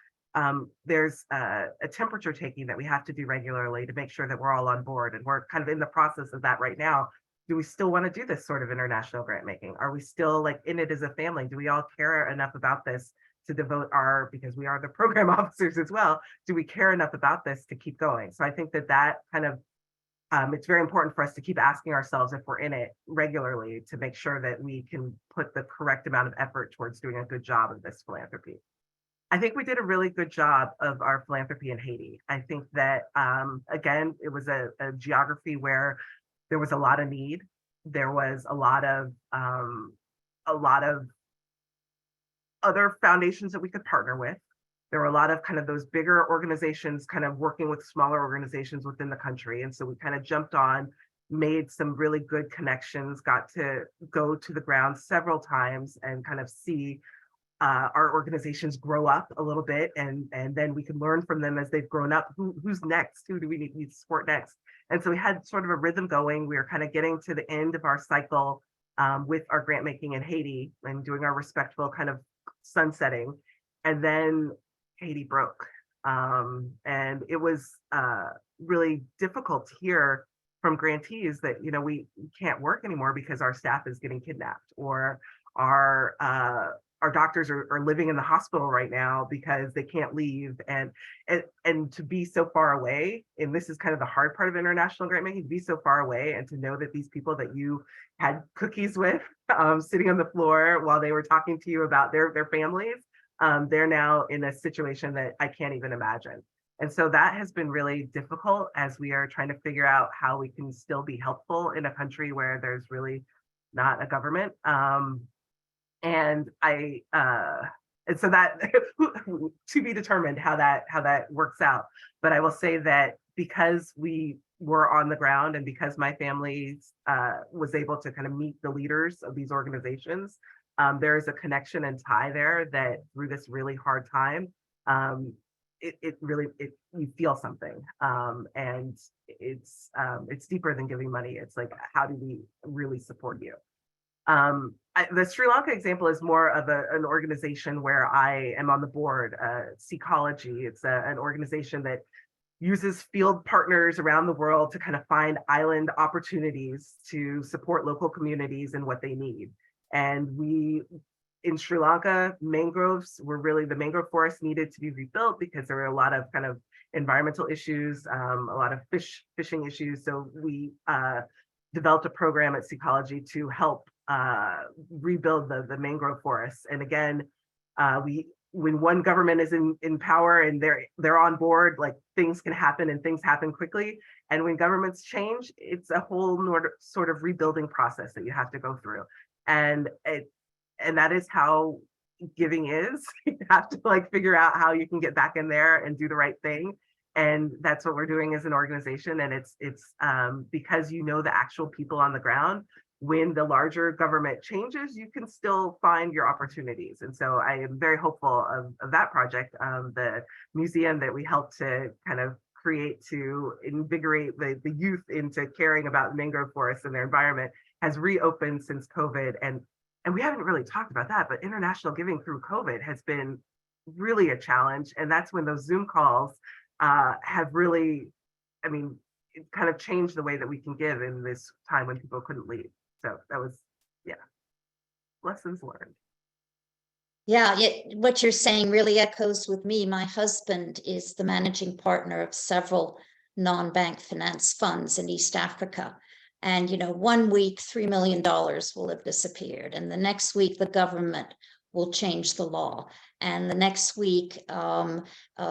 There's a temperature taking that we have to do regularly to make sure that we're all on board, and we're kind of in the process of that right now. Do we still want to do this sort of international grant making? Are we still like in it as a family? Do we all care enough about this to devote because we are the program officers as well, do we care enough about this to keep going? So I think that kind of it's very important for us to keep asking ourselves if we're in it regularly to make sure that we can put the correct amount of effort towards doing a good job of this philanthropy. I think we did a really good job of our philanthropy in Haiti. I think that, again, it was a geography where there was a lot of need. There was a lot of other foundations that we could partner with. There were a lot of kind of those bigger organizations kind of working with smaller organizations within the country. And so we kind of jumped on, made some really good connections, got to go to the ground several times and kind of see our organizations grow up a little bit. And then we can learn from them as they've grown up. Who's next? Who do we need to support next? And so we had sort of a rhythm going. We were kind of getting to the end of our cycle with our grant making in Haiti and doing our respectful kind of sunsetting. And then Haiti broke. And it was really difficult to hear from grantees that, we can't work anymore because our staff is getting kidnapped, or our doctors are living in the hospital right now because they can't leave. And to be so far away, and this is kind of the hard part of international grant making, to be so far away and to know that these people that you had cookies with sitting on the floor while they were talking to you about their families, they're now in a situation that I can't even imagine. And so that has been really difficult as we are trying to figure out how we can still be helpful in a country where there's really not a government. And so that to be determined how that works out. But I will say that because we were on the ground and because my family was able to kind of meet the leaders of these organizations, there is a connection and tie there that through this really hard time, you feel something, and it's deeper than giving money. It's like, how do we really support you? The Sri Lanka example is more of an organization where I am on the board, Seecology. It's an organization that uses field partners around the world to kind of find island opportunities to support local communities and what they need. And in Sri Lanka, the mangrove forest needed to be rebuilt because there were a lot of kind of environmental issues, a lot of fishing issues. So we developed a program at Ecology to help rebuild the mangrove forests. And again, when one government is in power and they're on board, like things can happen and things happen quickly. And when governments change, it's a whole sort of rebuilding process that you have to go through. And that is how giving is. You have to like figure out how you can get back in there and do the right thing. And that's what we're doing as an organization. And it's because you know the actual people on the ground. When the larger government changes, you can still find your opportunities. And so I am very hopeful of that project. The museum that we helped to kind of create to invigorate the youth into caring about mangrove forests and their environment has reopened since COVID. And we haven't really talked about that, but international giving through COVID has been really a challenge. And that's when those Zoom calls have really, I mean, it kind of changed the way that we can give in this time when people couldn't leave. So that was, yeah, lessons learned. Yeah, what you're saying really echoes with me. My husband is the managing partner of several non-bank finance funds in East Africa. And, 1 week, $3 million will have disappeared. And the next week, the government will change the law. And the next week,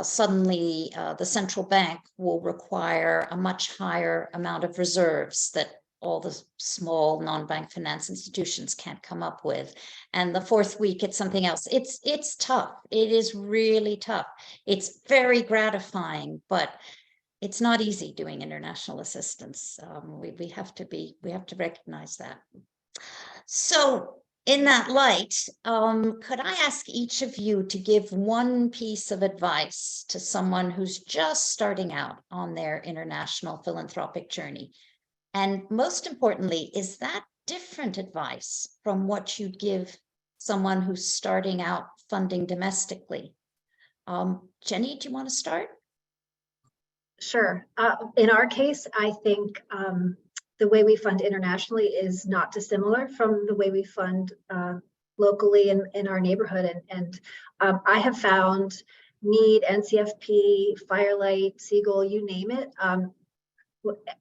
suddenly the central bank will require a much higher amount of reserves that all the small non-bank finance institutions can't come up with. And the fourth week, it's something else. It's tough. It is really tough. It's very gratifying, but it's not easy doing international assistance. We have to recognize that. So in that light, could I ask each of you to give one piece of advice to someone who's just starting out on their international philanthropic journey? And most importantly, is that different advice from what you'd give someone who's starting out funding domestically? Jenny, do you want to start? Sure. In our case, I think the way we fund internationally is not dissimilar from the way we fund locally in our neighborhood. And I have found NEED, NCFP, Firelight, Siegel, you name it.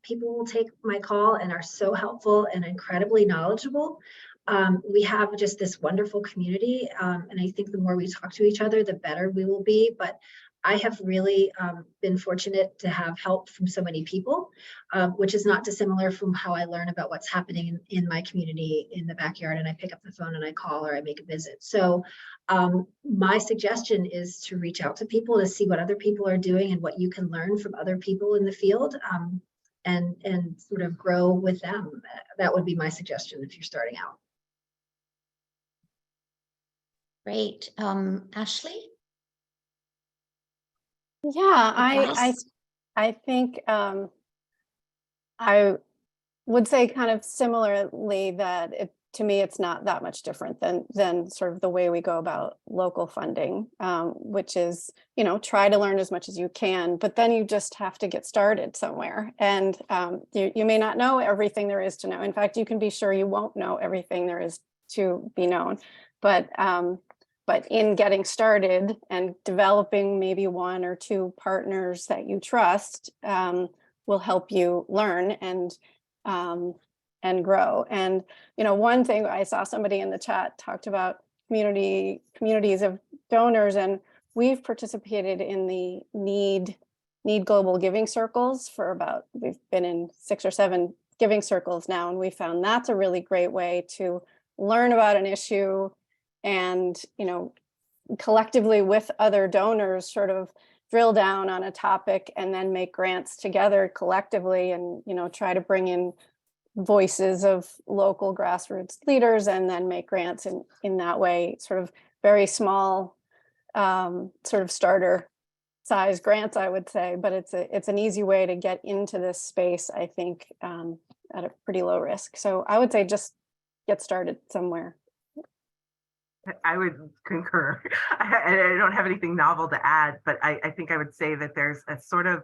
People will take my call and are so helpful and incredibly knowledgeable. We have just this wonderful community. And I think the more we talk to each other, the better we will be. But I have really been fortunate to have help from so many people, which is not dissimilar from how I learn about what's happening in my community in the backyard, and I pick up the phone and I call or I make a visit. So my suggestion is to reach out to people to see what other people are doing and what you can learn from other people in the field, and sort of grow with them. That would be my suggestion if you're starting out. Great. Ashley? Yeah, I think I would say kind of similarly that to me, it's not that much different than sort of the way we go about local funding, which is, try to learn as much as you can, but then you just have to get started somewhere. And you may not know everything there is to know. In fact, you can be sure you won't know everything there is to be known. But in getting started and developing maybe one or two partners that you trust will help you learn and grow. And one thing I saw somebody in the chat talked about communities of donors, and we've participated in the NEED Global Giving Circles we've been in 6 or 7 giving circles now, and we found that's a really great way to learn about an issue and, collectively with other donors sort of drill down on a topic and then make grants together collectively and, try to bring in voices of local grassroots leaders and then make grants in that way, sort of very small sort of starter size grants, I would say, but it's an easy way to get into this space, I think, at a pretty low risk. So I would say just get started somewhere. I would concur. I don't have anything novel to add, but I think I would say that there's a sort of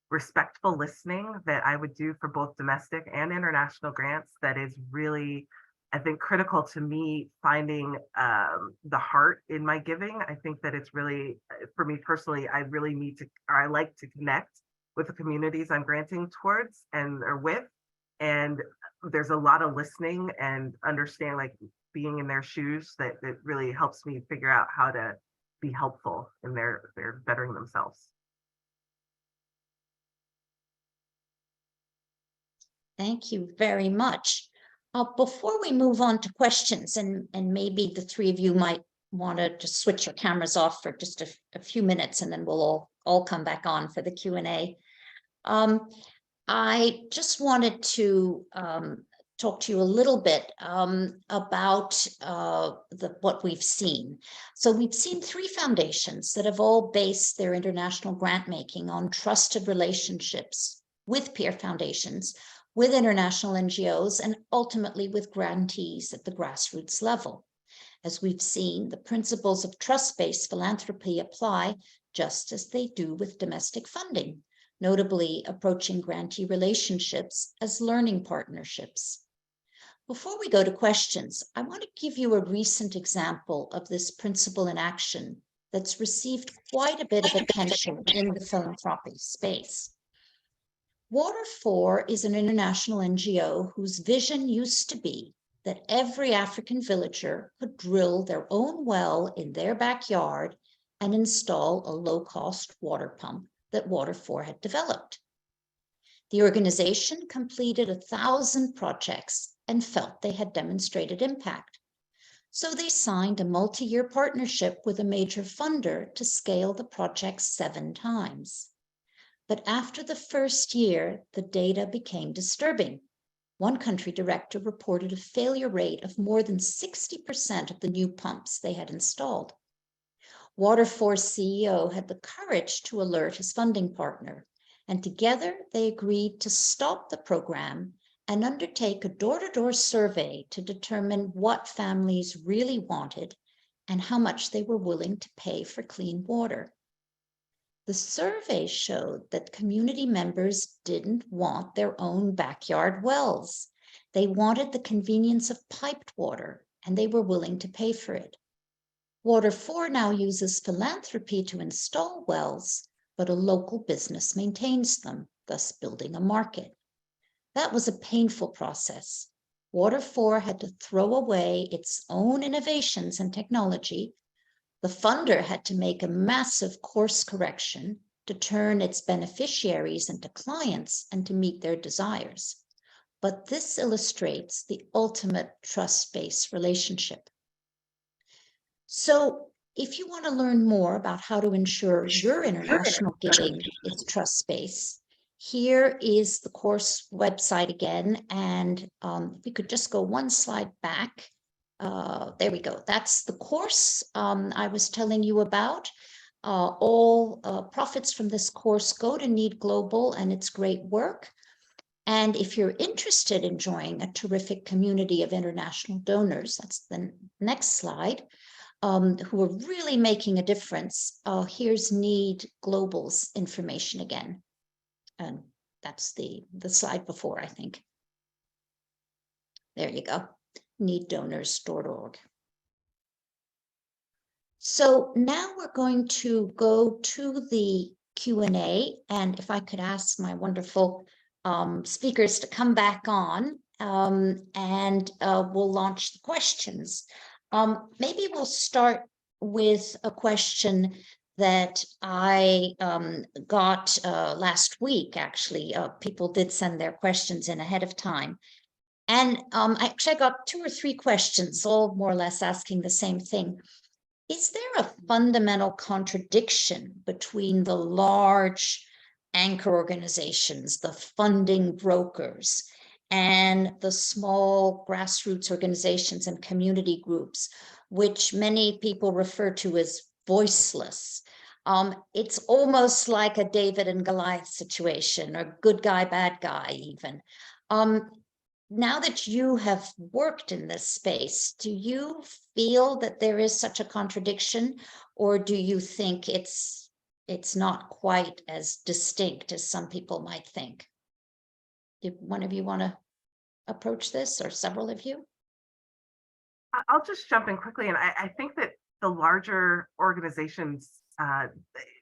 respectful listening that I would do for both domestic and international grants that is really I think critical to me finding the heart in my giving. I think that it's really, for me personally, I really need to, or I like to connect with the communities I'm granting towards and or with. And there's a lot of listening and understand, like being in their shoes, that really helps me figure out how to be helpful in their bettering themselves. Thank you very much. Before we move on to questions, and maybe the three of you might want to just switch your cameras off for just a few minutes, and then we'll all come back on for the Q&A. I just wanted to talk to you a little bit about what we've seen. So we've seen three foundations that have all based their international grant making on trusted relationships with peer foundations, with international NGOs, and ultimately with grantees at the grassroots level. As we've seen, the principles of trust-based philanthropy apply just as they do with domestic funding, notably approaching grantee relationships as learning partnerships. Before we go to questions, I want to give you a recent example of this principle in action that's received quite a bit of attention in the philanthropy space. Water4 is an international NGO whose vision used to be that every African villager could drill their own well in their backyard and install a low-cost water pump that Water4 had developed. The organization completed 1,000 projects and felt they had demonstrated impact. So they signed a multi-year partnership with a major funder to scale the project 7 times. But after the first year, the data became disturbing. One country director reported a failure rate of more than 60% of the new pumps they had installed. Water4's CEO had the courage to alert his funding partner, and together they agreed to stop the program and undertake a door-to-door survey to determine what families really wanted and how much they were willing to pay for clean water. The survey showed that community members didn't want their own backyard wells. They wanted the convenience of piped water, and they were willing to pay for it. Water4 now uses philanthropy to install wells, but a local business maintains them, thus building a market. That was a painful process. Water4 had to throw away its own innovations and technology. The funder had to make a massive course correction to turn its beneficiaries into clients and to meet their desires. But this illustrates the ultimate trust-based relationship. So if you want to learn more about how to ensure your international giving is trust-based, here is the course website again. And if you could just go one slide back. There we go. That's the course I was telling you about. All profits from this course go to Need Global and its great work. And if you're interested in joining a terrific community of international donors, that's the next slide, who are really making a difference, here's Need Global's information again. And that's the slide before, I think. There you go. needdonors.org. So now we're going to go to the Q&A, and if I could ask my wonderful speakers to come back on, and we'll launch the questions. Maybe we'll start with a question that I got last week, actually. People did send their questions in ahead of time. And actually, I got 2 or 3 questions, all more or less asking the same thing. Is there a fundamental contradiction between the large anchor organizations, the funding brokers, and the small grassroots organizations and community groups, which many people refer to as voiceless? It's almost like a David and Goliath situation, or good guy, bad guy even. Now that you have worked in this space, do you feel that there is such a contradiction, or do you think it's not quite as distinct as some people might think? Do one of you want to approach this, or several of you? I'll just jump in quickly, and I think that the larger organizations,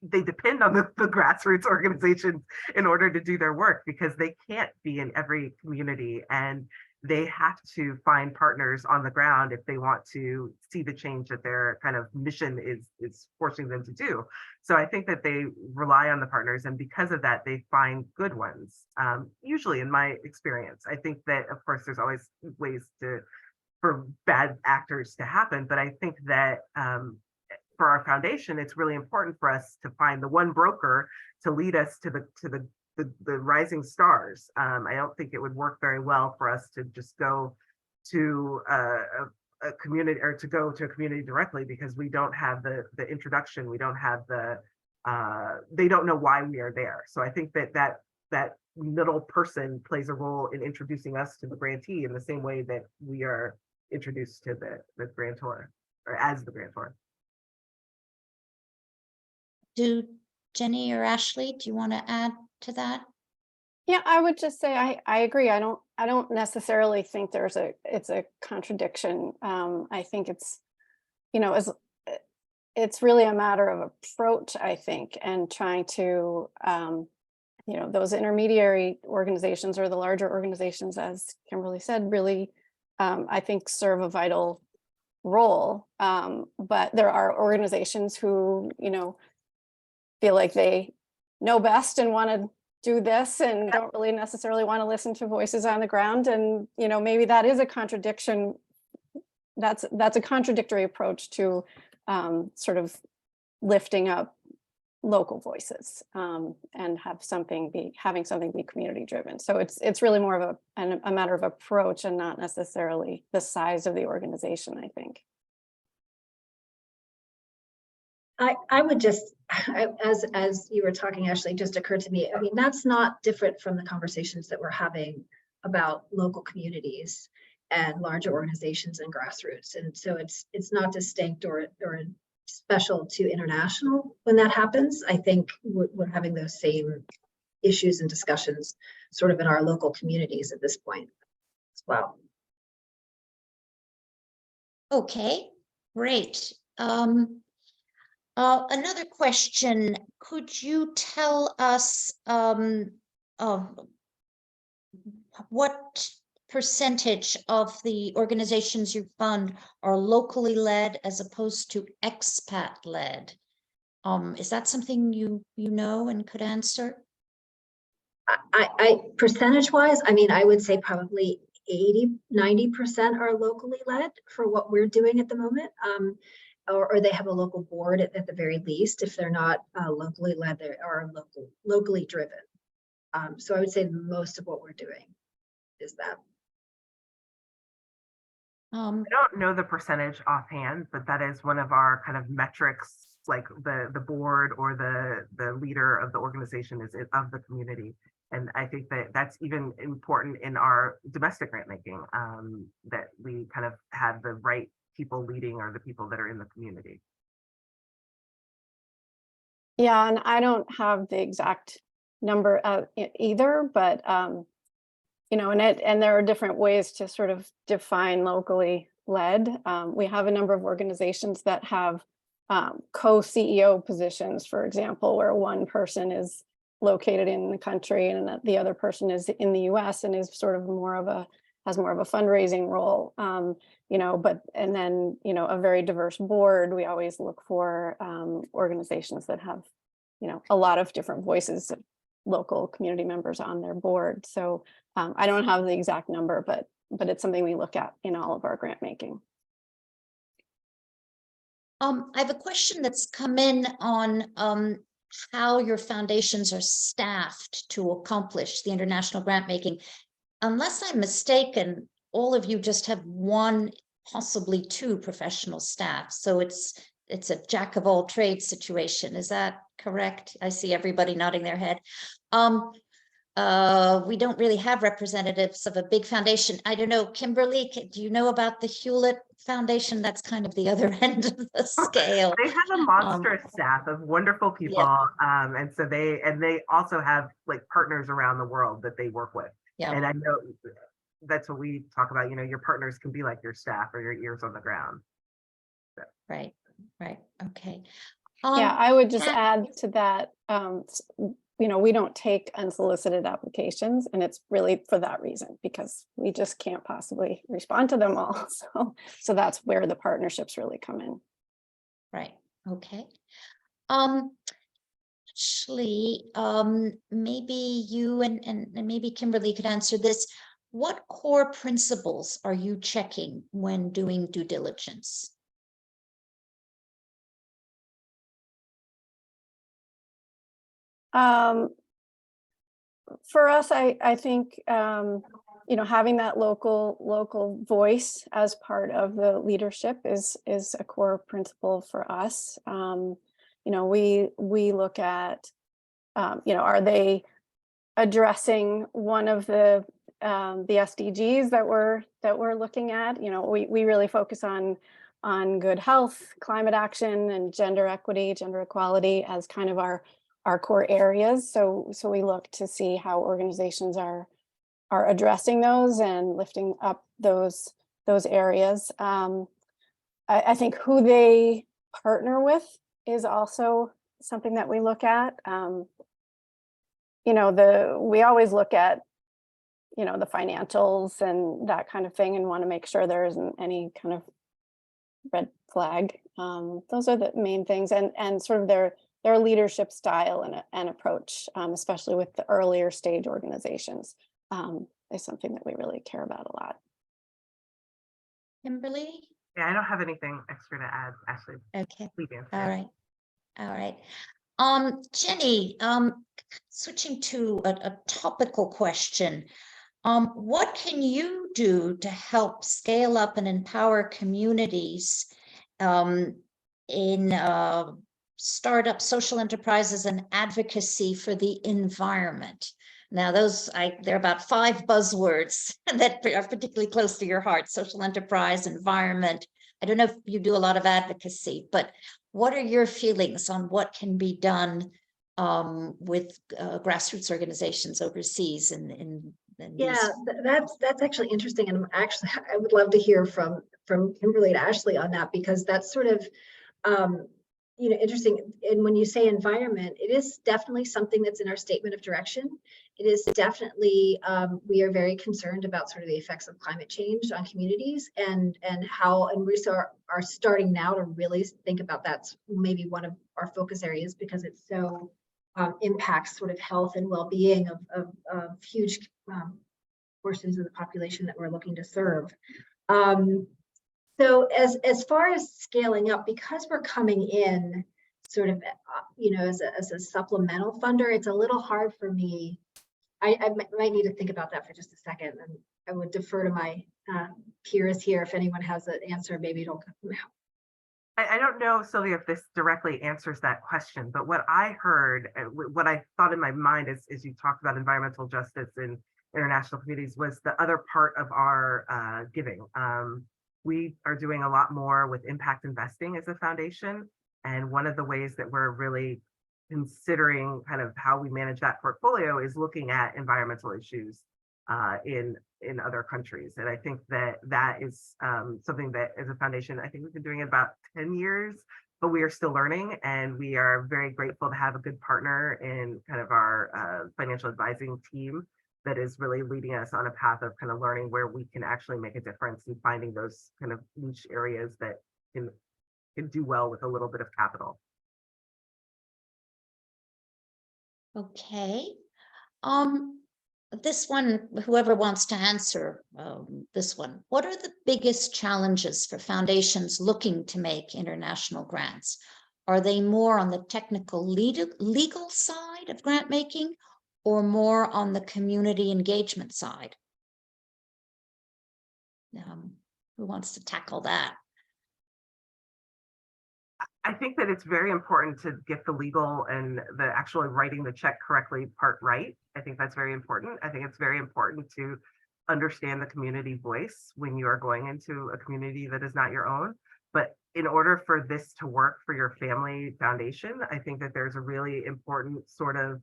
they depend on the grassroots organizations in order to do their work, because they can't be in every community, and they have to find partners on the ground if they want to see the change that their kind of mission is forcing them to do. So I think that they rely on the partners, and because of that, they find good ones. Usually, in my experience, I think that of course there's always ways for bad actors to happen, but I think that for our foundation, it's really important for us to find the one broker to lead us to the rising stars. I don't think it would work very well for us to just go to a community, or to go to a community directly, because we don't have the introduction, we don't have they don't know why we are there. So I think that middle person plays a role in introducing us to the grantee in the same way that we are introduced to the grantor, or as the grantor. Do Jenny or Ashley, do you want to add to that? Yeah, I would just say I agree. I don't necessarily think it's a contradiction. I think it's, it's really a matter of approach, I think, and trying to, those intermediary organizations or the larger organizations, as Kimberly said, really, I think serve a vital role. But there are organizations who, feel like they know best and want to do this and don't really necessarily want to listen to voices on the ground. And, maybe that is a contradiction. That's a contradictory approach to sort of lifting up local voices and having something be community driven. So it's really more of a matter of approach and not necessarily the size of the organization, I think. I would just, as you were talking, Ashley, it just occurred to me, I mean, that's not different from the conversations that we're having about local communities and larger organizations and grassroots. And so it's not distinct or special to international when that happens. I think we're having those same issues and discussions sort of in our local communities at this point as well. Okay, great. Another question, could you tell us what percentage of the organizations you fund are locally led as opposed to expat led? Is that something you know and could answer? I percentage wise, I mean, I would say probably 80-90% are locally led for what we're doing at the moment. Or they have a local board at the very least. If they're not locally led, they are locally driven. So I would say most of what we're doing is that. I don't know the percentage offhand, but that is one of our kind of metrics, like the board or the leader of the organization is of the community. And I think that that's even important in our domestic grant making, that we kind of have the right people leading are the people that are in the community. Yeah, and I don't have the exact number either, but and there are different ways to sort of define locally led. We have a number of organizations that have co-CEO positions, for example, where one person is located in the country and the other person is in the US and is sort of has more of a fundraising role. And then a very diverse board. We always look for organizations that have a lot of different voices of local community members on their board. So I don't have the exact number, but it's something we look at in all of our grant making. I have a question that's come in on how your foundations are staffed to accomplish the international grant making. Unless I'm mistaken, all of you just have one, possibly two professional staff. So it's a jack of all trades situation. Is that correct? I see everybody nodding their head. We don't really have representatives of a big foundation. I don't know, Kimberly, do you know about the Hewlett Foundation? That's kind of the other end of the scale. They have a monstrous staff of wonderful people. Yeah. And so they also have like partners around the world that they work with. Yeah. And I know that's what we talk about. Your partners can be like your staff or your ears on the ground. Right, right, okay. Yeah, I would just and- add to that, we don't take unsolicited applications, and it's really for that reason, because we just can't possibly respond to them all. So that's where the partnerships really come in. Right, okay. Actually, maybe you and maybe Kimberly could answer this. What core principles are you checking when doing due diligence? For us, I think, having that local voice as part of the leadership is a core principle for us. We look at, are they addressing one of the SDGs that we're looking at? We really focus on good health, climate action, and gender equity, gender equality as kind of our core areas. So we look to see how organizations are addressing those and lifting up those areas. I think who they partner with is also something that we look at. We always look at, the financials and that kind of thing, and want to make sure there isn't any kind of red flag. Those are the main things, and sort of their leadership style and approach, especially with the earlier stage organizations, is something that we really care about a lot. Kimberly? Yeah, I don't have anything extra to add, Ashley. Okay, Please answer. all right. Jenny, switching to a topical question. What can you do to help scale up and empower communities in startup social enterprises and advocacy for the environment? Now, there are about 5 buzzwords that are particularly close to your heart: social enterprise, environment. I don't know if you do a lot of advocacy, but what are your feelings on what can be done with grassroots organizations overseas Yeah, that's actually interesting, and actually I would love to hear from Kimberly and Ashley on that, because that's sort of interesting. And when you say environment, it is definitely something that's in our statement of direction. It is definitely, we are very concerned about sort of the effects of climate change on communities, and we are starting now to really think about that's maybe one of our focus areas, because it's so impacts sort of health and well-being of huge portions of the population that we're looking to serve. So as far as scaling up, because we're coming in sort of, as a supplemental funder, it's a little hard for me. I might need to think about that for just a second, and I would defer to my peers here. If anyone has an answer, maybe it'll come out. I don't know, Sylvia, if this directly answers that question, but what I heard, what I thought in my mind as you talked about environmental justice in international communities, was the other part of our giving. We are doing a lot more with impact investing as a foundation. And one of the ways that we're really considering kind of how we manage that portfolio is looking at environmental issues in other countries. And I think that is something that as a foundation, I think we've been doing it about 10 years, but we are still learning, and we are very grateful to have a good partner in kind of our financial advising team that is really leading us on a path of kind of learning where we can actually make a difference and finding those kind of niche areas that can do well with a little bit of capital. Okay. This one, whoever wants to answer this one, what are the biggest challenges for foundations looking to make international grants? Are they more on the technical legal side of grant making, or more on the community engagement side? Who wants to tackle that? I think that it's very important to get the legal and the actually writing the check correctly part right. I think that's very important. I think it's very important to understand the community voice when you are going into a community that is not your own. But in order for this to work for your family foundation, I think that there's a really important sort of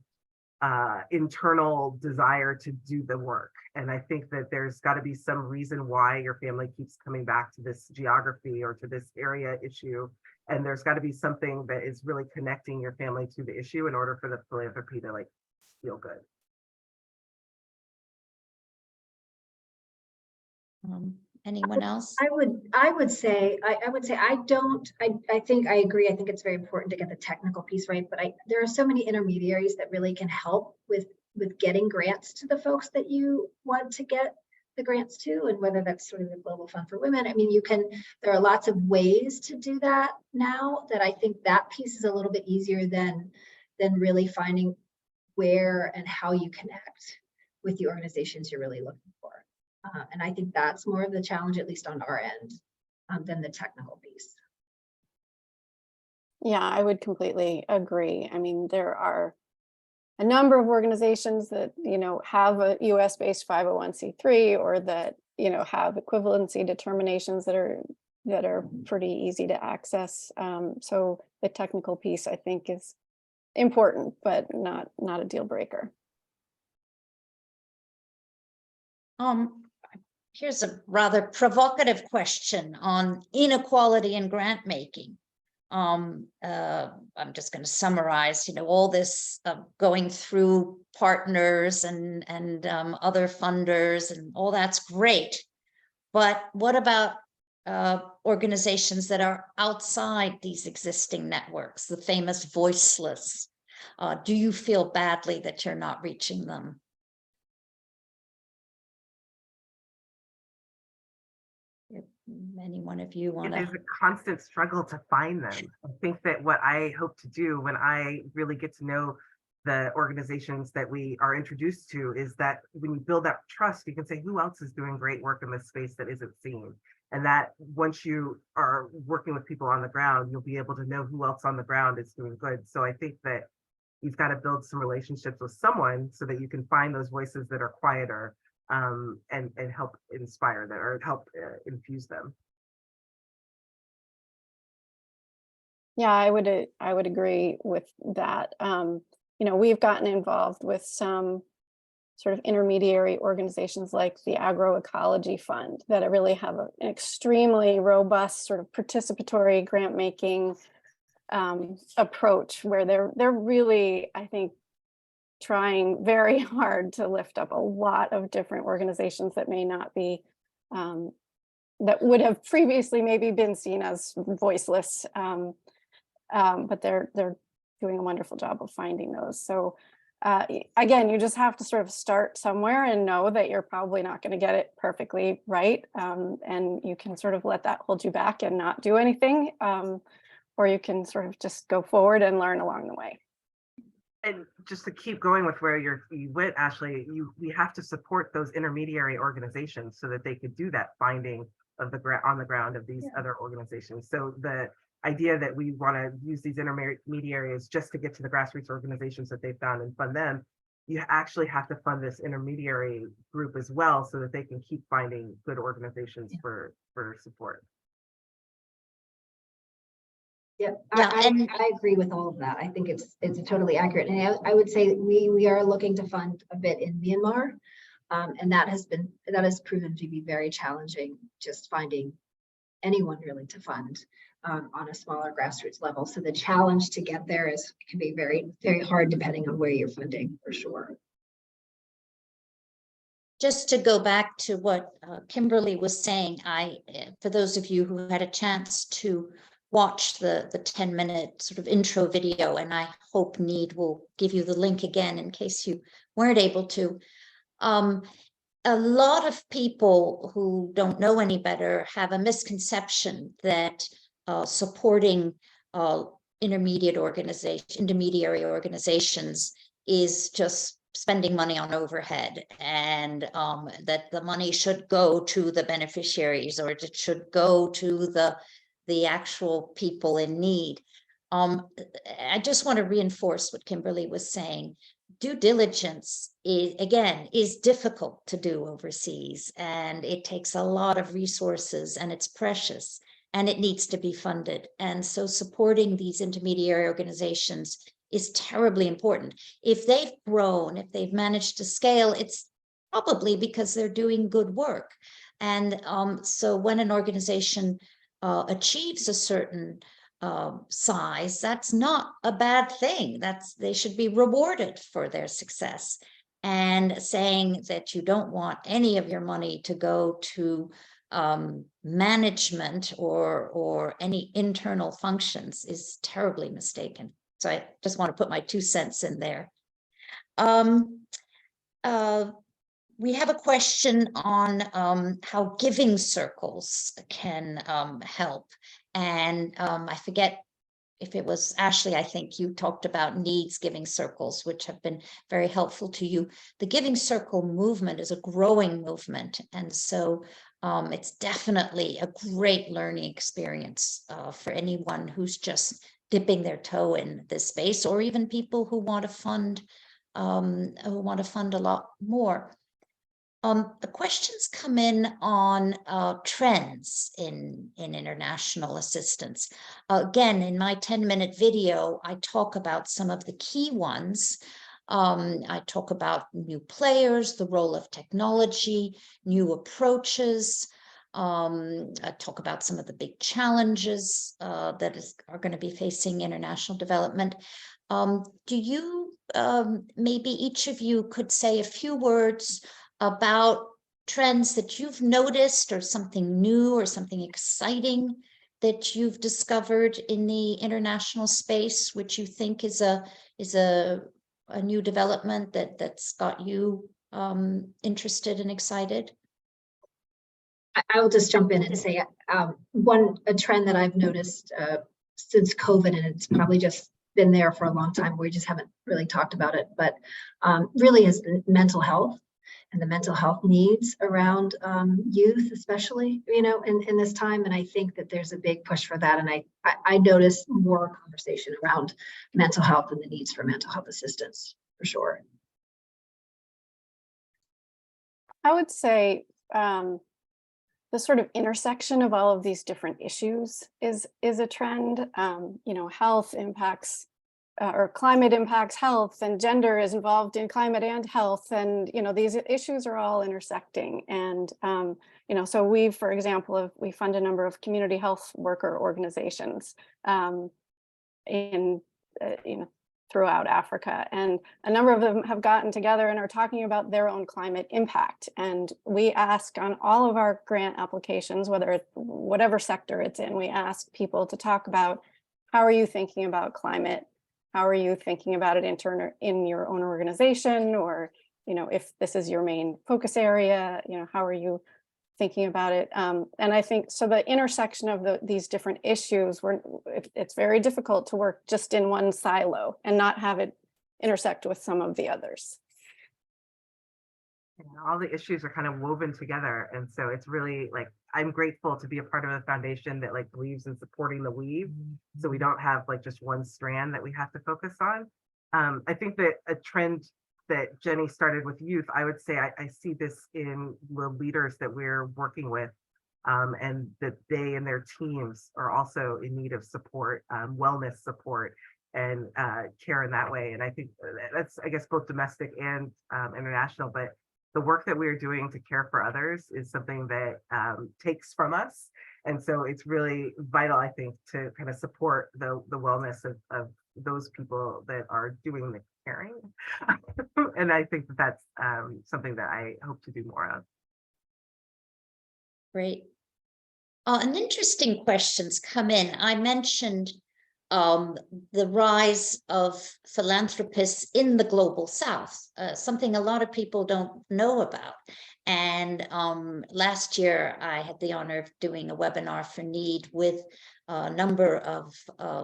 internal desire to do the work. And I think that there's got to be some reason why your family keeps coming back to this geography or to this area issue. And there's got to be something that is really connecting your family to the issue in order for the philanthropy to like feel good. Anyone else? I would say I think I agree. I think it's very important to get the technical piece right, but there are so many intermediaries that really can help with getting grants to the folks that you want to get the grants to, and whether that's sort of the Global Fund for Women. I mean, there are lots of ways to do that now, that I think that piece is a little bit easier than really finding where and how you connect with the organizations you're really looking for. And I think that's more of the challenge, at least on our end, than the technical piece. Yeah, I would completely agree. I mean, there are a number of organizations that, have a US-based 501c3, or that, have equivalency determinations that are pretty easy to access. So the technical piece, I think, is important, but not a deal breaker. Here's a rather provocative question on inequality in grant making. I'm just going to summarize, all this going through partners and other funders, and all that's great. But what about organizations that are outside these existing networks, the famous voiceless? Do you feel badly that you're not reaching them? Any one of you want to? It is a constant struggle to find them. I think that what I hope to do when I really get to know the organizations that we are introduced to is that when you build that trust, you can say, who else is doing great work in this space that isn't seen? And that once you are working with people on the ground, you'll be able to know who else on the ground is doing good. So I think that you've got to build some relationships with someone so that you can find those voices that are quieter, and help inspire them, or help infuse them. Yeah, I would agree with that. We've gotten involved with some sort of intermediary organizations like the Agroecology Fund that really have an extremely robust sort of participatory grant making approach, where they're really, I think, trying very hard to lift up a lot of different organizations that may not be, that would have previously maybe been seen as voiceless, but they're doing a wonderful job of finding those. So again, you just have to sort of start somewhere and know that you're probably not going to get it perfectly right, and you can sort of let that hold you back and not do anything, or you can sort of just go forward and learn along the way. And just to keep going with where you went, Ashley, we have to support those intermediary organizations so that they could do that finding of the on the ground of these other organizations. So the idea that we want to use these intermediaries just to get to the grassroots organizations that they found and fund them, you actually have to fund this intermediary group as well, so that they can keep finding good organizations for support. Yeah, I agree with all of that. I think it's totally accurate. And I would say we are looking to fund a bit in Myanmar. And that has proven to be very challenging, just finding anyone really to fund on a smaller grassroots level. So the challenge to get there can be very, very hard depending on where you're funding, for sure. Just to go back to what Kimberly was saying, for those of you who had a chance to watch the 10-minute sort of intro video, and I hope Need will give you the link again in case you weren't able to. A lot of people who don't know any better have a misconception that supporting intermediary organizations is just spending money on overhead, and that the money should go to the beneficiaries, or it should go to the actual people in need. I just want to reinforce what Kimberly was saying. Due diligence is difficult to do overseas, and it takes a lot of resources, and it's precious, and it needs to be funded. And so supporting these intermediary organizations is terribly important. If they've grown, if they've managed to scale, it's probably because they're doing good work. And so when an organization achieves a certain size, that's not a bad thing. They should be rewarded for their success. And saying that you don't want any of your money to go to management or any internal functions is terribly mistaken. So I just want to put my 2 cents in there. We have a question on how giving circles can help. And I forget if it was Ashley, I think you talked about needs giving circles, which have been very helpful to you. The giving circle movement is a growing movement. And so it's definitely a great learning experience for anyone who's just dipping their toe in this space, or even people who want to fund a lot more. The questions come in on trends in international assistance. Again, in my 10-minute video, I talk about some of the key ones. I talk about new players, the role of technology, new approaches. I talk about some of the big challenges that are going to be facing international development. Do you, maybe each of you could say a few words about trends that you've noticed, or something new or something exciting that you've discovered in the international space, which you think is a new development that's got you interested and excited? I will just jump in and say a trend that I've noticed since COVID, and it's probably just been there for a long time, we just haven't really talked about it, but really is mental health and the mental health needs around youth, especially, in this time. And I think that there's a big push for that. And I notice more conversation around mental health and the needs for mental health assistance, for sure. I would say the sort of intersection of all of these different issues is a trend. Health impacts or climate impacts health, and gender is involved in climate and health, and these issues are all intersecting. And so we, for example, we fund a number of community health worker organizations throughout Africa, and a number of them have gotten together and are talking about their own climate impact. And we ask on all of our grant applications, whatever sector it's in, we ask people to talk about, how are you thinking about climate? How are you thinking about it in your own organization? Or, if this is your main focus area, how are you thinking about it? And I think, so the intersection of these different issues, it's very difficult to work just in one silo and not have it intersect with some of the others. And all the issues are kind of woven together. And so it's really I'm grateful to be a part of a foundation that believes in supporting the weave. So we don't have just one strand that we have to focus on. I think that a trend that Jenny started with youth, I would say I see this in the leaders that we're working with, and that they and their teams are also in need of support, wellness support, and care in that way. And I think that's, I guess, both domestic and international, but the work that we're doing to care for others is something that takes from us. And so it's really vital, I think, to kind of support the wellness of those people that are doing the caring. And I think that that's something that I hope to do more of. Great. And interesting questions come in. I mentioned the rise of philanthropists in the global South, something a lot of people don't know about. And last year, I had the honor of doing a webinar for NEED with a number of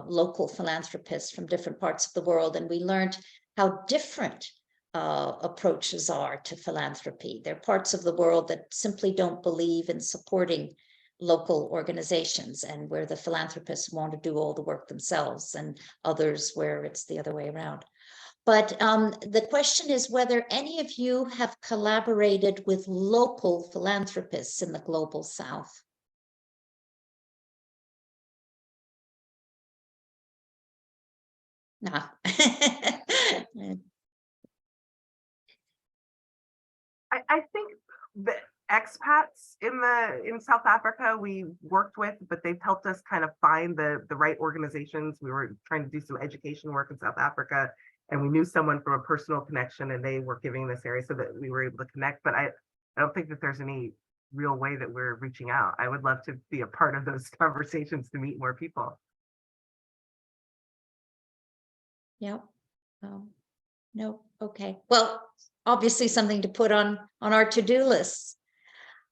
local philanthropists from different parts of the world, and we learned how different approaches are to philanthropy. There are parts of the world that simply don't believe in supporting local organizations, and where the philanthropists want to do all the work themselves, and others where it's the other way around. But the question is whether any of you have collaborated with local philanthropists in the global South. No. I think the expats in South Africa we worked with, but they've helped us kind of find the right organizations. We were trying to do some education work in South Africa, and we knew someone from a personal connection, and they were giving this area so that we were able to connect. But I don't think that there's any real way that we're reaching out. I would love to be a part of those conversations to meet more people. Yep. Oh, no. Okay. Well, obviously something to put on our to-do lists.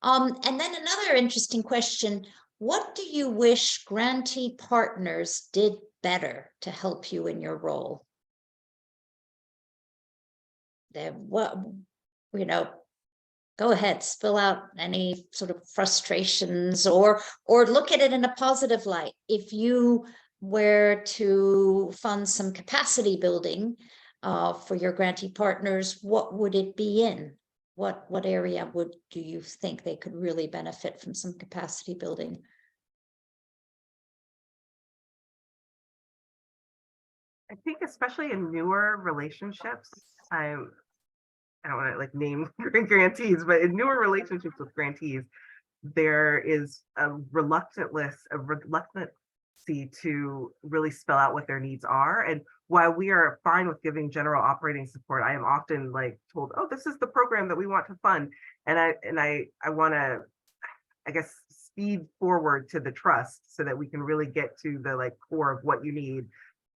And then another interesting question: what do you wish grantee partners did better to help you in your role? What, go ahead, spill out any sort of frustrations, or look at it in a positive light. If you were to fund some capacity building for your grantee partners, what would it be in? What area do you think they could really benefit from some capacity building? I think especially in newer relationships, I don't want to like name grantees, but in newer relationships with grantees, there is a reluctancy to really spell out what their needs are. And while we are fine with giving general operating support, I am often like told, "Oh, this is the program that we want to fund," and I want to, I guess, speed forward to the trust so that we can really get to the like core of what you need.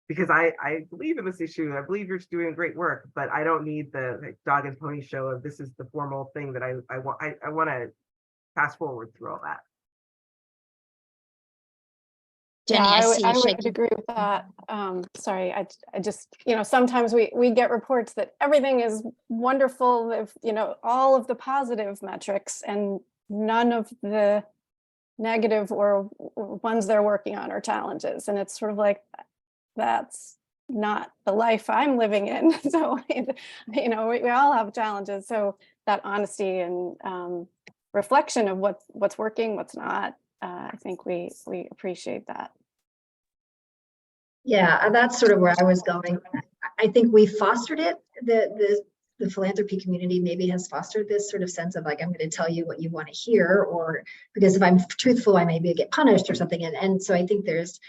Because I believe in this issue. I believe you're doing great work, but I don't need the like, dog and pony show of this is the formal thing that I want. I want to fast forward through all that. Jenny, Yeah, I see you I would shaking. agree with that. Sorry, I just, sometimes we get reports that everything is wonderful, if, all of the positive metrics and none of the negative or ones they're working on are challenges. And it's sort of like, that's not the life I'm living in. So, we all have challenges. So that honesty and reflection of what's working, what's not, I think we appreciate that. Yeah, that's sort of where I was going. I think we fostered it. The philanthropy community maybe has fostered this sort of sense of like, I'm going to tell you what you want to hear, or because if I'm truthful, I maybe get punished or something. And so I think there's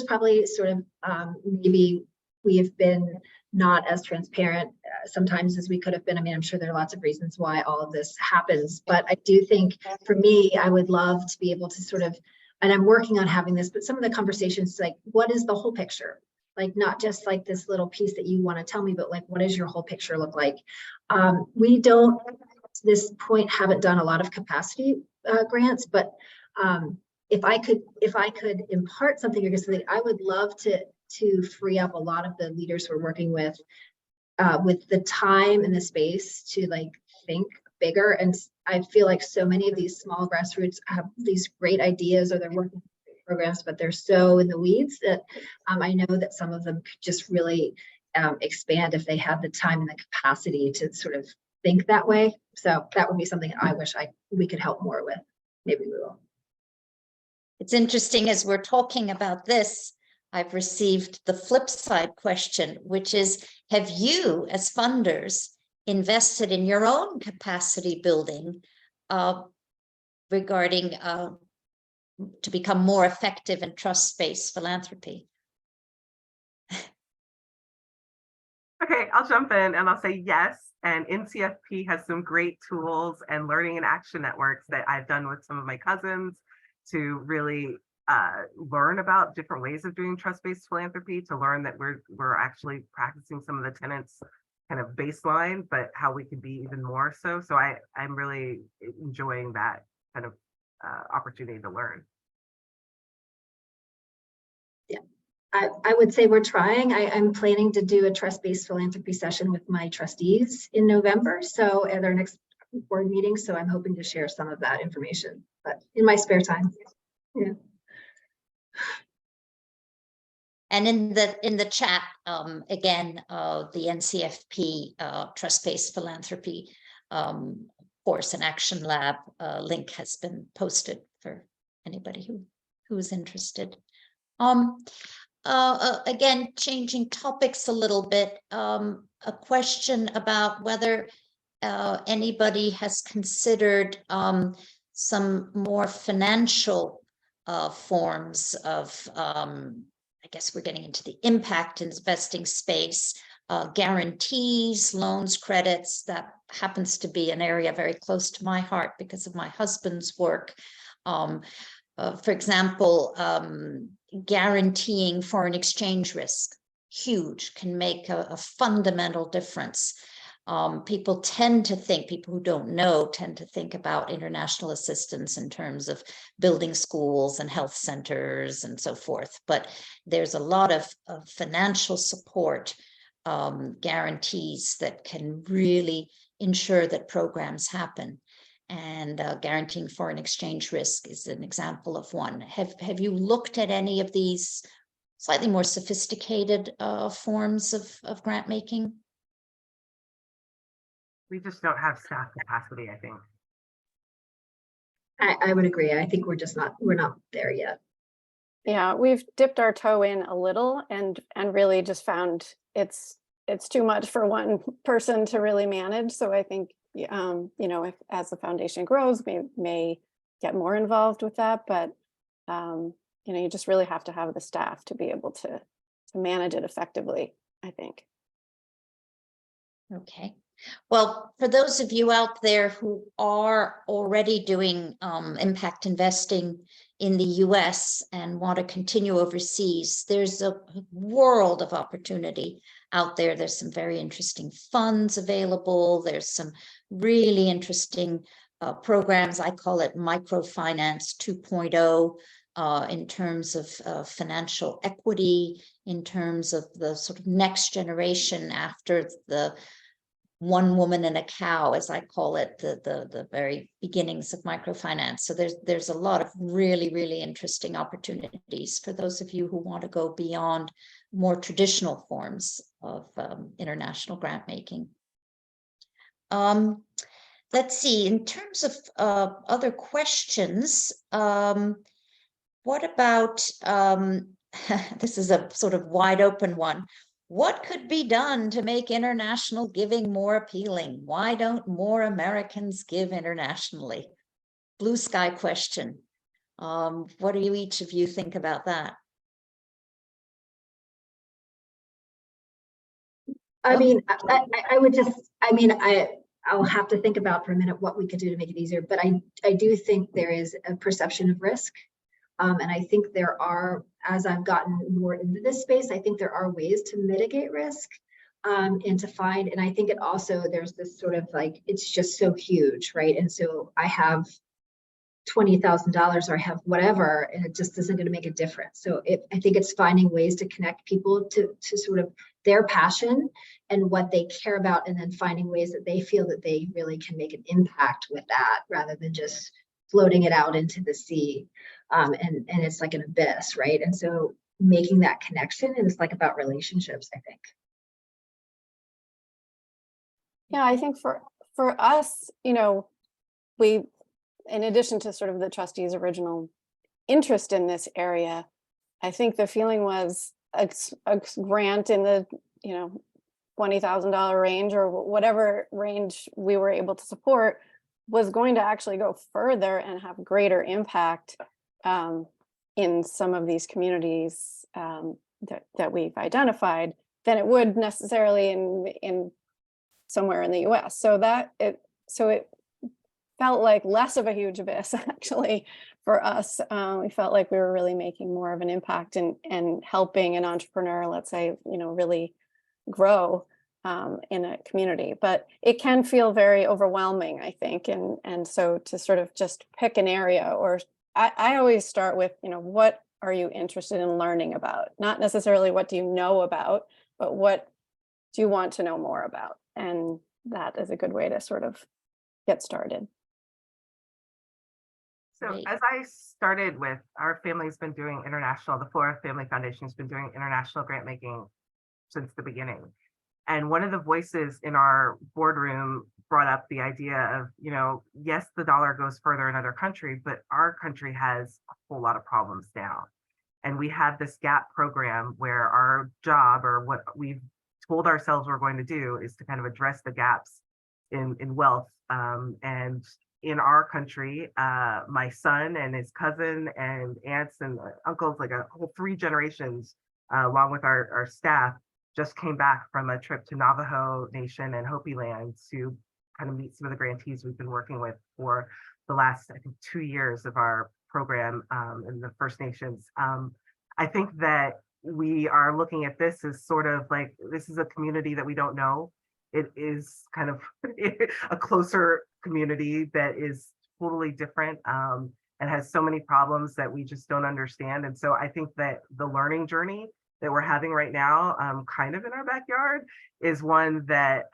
probably sort of maybe we have been not as transparent sometimes as we could have been. I mean, I'm sure there are lots of reasons why all of this happens, but I do think for me, I would love to be able to sort of, and I'm working on having this, but some of the conversations, like, what is the whole picture? Like, not just like this little piece that you want to tell me, but like, what does your whole picture look like? We don't, at this point, haven't done a lot of capacity grants, but if I could impart something or something, I would love to free up a lot of the leaders we're working with the time and the space to like think bigger. And I feel like so many of these small grassroots have these great ideas, or they're working programs, but they're so in the weeds that I know that some of them could just really expand if they had the time and the capacity to sort of think that way. So that would be something I wish we could help more with. Maybe we will. It's interesting, as we're talking about this, I've received the flip side question, which is, have you as funders invested in your own capacity building regarding to become more effective in trust-based philanthropy? Okay, I'll jump in and I'll say yes. And NCFP has some great tools and learning and action networks that I've done with some of my cousins to really learn about different ways of doing trust-based philanthropy, to learn that we're actually practicing some of the tenets kind of baseline, but how we could be even more so. So I'm really enjoying that kind of opportunity to learn. Yeah, I would say we're trying. I'm planning to do a trust-based philanthropy session with my trustees in November. So at our next board meeting. So I'm hoping to share some of that information, but in my spare time. Yeah. And in the chat, again, the NCFP trust-based philanthropy course and action lab link has been posted for anybody who is interested. again, changing topics a little bit, a question about whether anybody has considered some more financial forms of, I guess we're getting into the impact investing space, guarantees, loans, credits. That happens to be an area very close to my heart because of my husband's work. For example, guaranteeing foreign exchange risk, huge, can make a fundamental difference. People who don't know tend to think about international assistance in terms of building schools and health centers and so forth. But there's a lot of financial support, guarantees that can really ensure that programs happen. And guaranteeing foreign exchange risk is an example of one. Have you looked at any of these slightly more sophisticated forms of grant making? We just don't have staff capacity, I think. I would agree. I think we're not there yet. Yeah, we've dipped our toe in a little and really just found it's too much for one person to really manage. So I think, if as the foundation grows, we may get more involved with that, but you just really have to have the staff to be able to manage it effectively, I think. Okay. Well, for those of you out there who are already doing impact investing in the US and want to continue overseas, there's a world of opportunity out there. There's some very interesting funds available. There's some really interesting programs. I call it microfinance 2.0 in terms of financial equity, in terms of the sort of next generation after the one woman and a cow, as I call it, the very beginnings of microfinance. So there's a lot of really, really interesting opportunities for those of you who want to go beyond more traditional forms of international grant making. Let's see, in terms of other questions, what about, this is a sort of wide open one. What could be done to make international giving more appealing? Why don't more Americans give internationally? Blue sky question. What do each of you think about that? I mean, I'll have to think about for a minute what we could do to make it easier, but I do think there is a perception of risk. And I think there are, as I've gotten more into this space, I think there are ways to mitigate risk and to find, and I think it also, there's this sort of like, it's just so huge, right? And so I have $20,000 or I have whatever, and it just isn't going to make a difference. So I think it's finding ways to connect people to sort of their passion and what they care about, and then finding ways that they feel that they really can make an impact with that rather than just floating it out into the sea. And it's like an abyss, right? And so making that connection, and it's like about relationships, I think. Yeah, I think for us, we, in addition to sort of the trustees' original interest in this area, I think the feeling was a grant in the, $20,000 range or whatever range we were able to support was going to actually go further and have greater impact in some of these communities that we've identified than it would necessarily in somewhere in the US. So it felt like less of a huge abyss actually for us. We felt like we were really making more of an impact and helping an entrepreneur, let's say, really grow in a community. But it can feel very overwhelming, I think. And so to sort of just pick an area, or I always start with, what are you interested in learning about? Not necessarily what do you know about, but what do you want to know more about? And that is a good way to sort of get started. So Great. as I started with, our family's been doing international, the Flora Family Foundation has been doing international grant making since the beginning. And one of the voices in our boardroom brought up the idea of, yes, the dollar goes further in other countries, but our country has a whole lot of problems now. And we have this GAP program where our job, or what we've told ourselves we're going to do, is to kind of address the gaps in wealth. And in our country, my son and his cousin and aunts and uncles, like a whole 3 generations, along with our staff, just came back from a trip to Navajo Nation and Hopi Land to kind of meet some of the grantees we've been working with for the last, I think, 2 years of our program in the First Nations. I think that we are looking at this as sort of like, this is a community that we don't know. It is kind of a closer community that is totally different and has so many problems that we just don't understand. And so I think that the learning journey that we're having right now, kind of in our backyard, is one that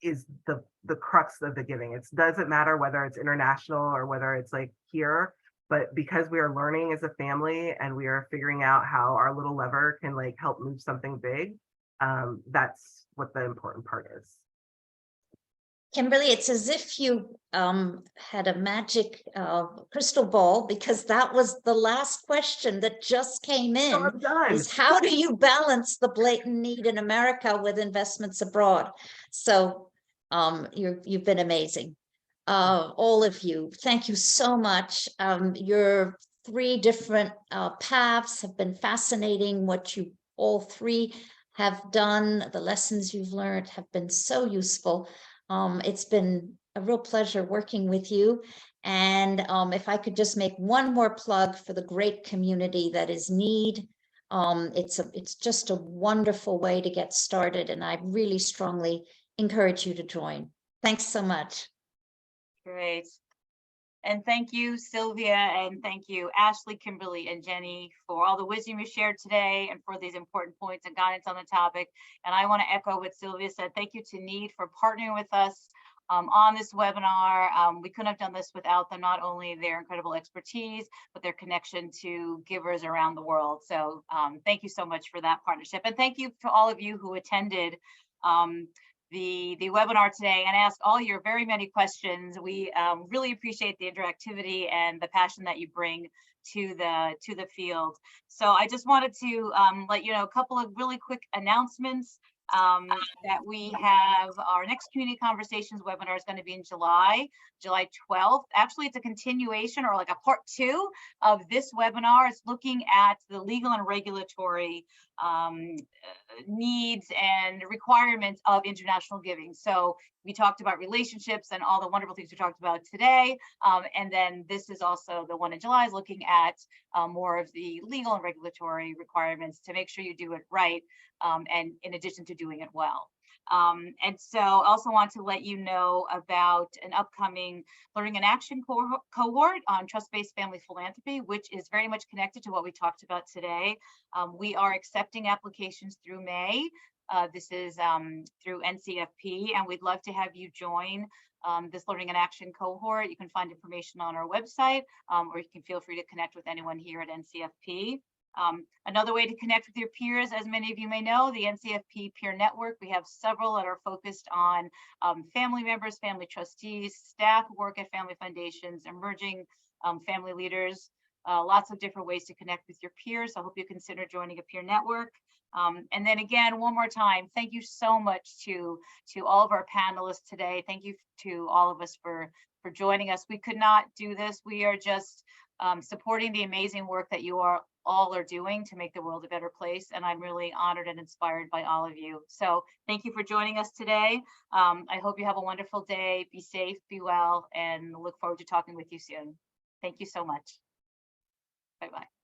is the crux of the giving. It doesn't matter whether it's international or whether it's like here, but because we are learning as a family and we are figuring out how our little lever can like help move something big, that's what the important part is. Kimberly, it's as if you had a magic crystal ball, because that was the last question that just came in. So I'm done. Is how do you balance the blatant need in America with investments abroad? So you've been amazing. All of you, thank you so much. Your 3 different paths have been fascinating. What you all 3 have done, the lessons you've learned have been so useful. It's been a real pleasure working with you. And if I could just make one more plug for the great community that is NEED. It's just a wonderful way to get started, and I really strongly encourage you to join. Thanks so much. Great. And thank you, Sylvia, and thank you, Ashley, Kimberly, and Jenny, for all the wisdom you shared today and for these important points and guidance on the topic. And I want to echo what Sylvia said. Thank you to NEED for partnering with us on this webinar. We couldn't have done this without them, not only their incredible expertise, but their connection to givers around the world. So thank you so much for that partnership. And thank you to all of you who attended the webinar today and ask all your very many questions. We really appreciate the interactivity and the passion that you bring to the field. So I just wanted to let you know a couple of really quick announcements. That we have our next community conversations webinar is going to be in July 12th. Actually, it's a continuation, or like a part 2 of this webinar. It's looking at the legal and regulatory needs and requirements of international giving. So we talked about relationships and all the wonderful things we talked about today. And then this is also the one in July, is looking at more of the legal and regulatory requirements to make sure you do it right. And in addition to doing it well. And so I also want to let you know about an upcoming Learning in Action cohort on trust-based family philanthropy, which is very much connected to what we talked about today. We are accepting applications through May. This is through NCFP, and we'd love to have you join this Learning in Action cohort. You can find information on our website, or you can feel free to connect with anyone here at NCFP. Another way to connect with your peers, as many of you may know, the NCFP Peer Network. We have several that are focused on family members, family trustees, staff who work at family foundations, emerging family leaders, lots of different ways to connect with your peers. So I hope you consider joining a peer network. And then again, one more time, thank you so much to all of our panelists today. Thank you to all of us for joining us. We could not do this. We are just supporting the amazing work that you all are doing to make the world a better place. And I'm really honored and inspired by all of you. So thank you for joining us today. I hope you have a wonderful day. Be safe, be well, and look forward to talking with you soon. Thank you so much. Bye-bye.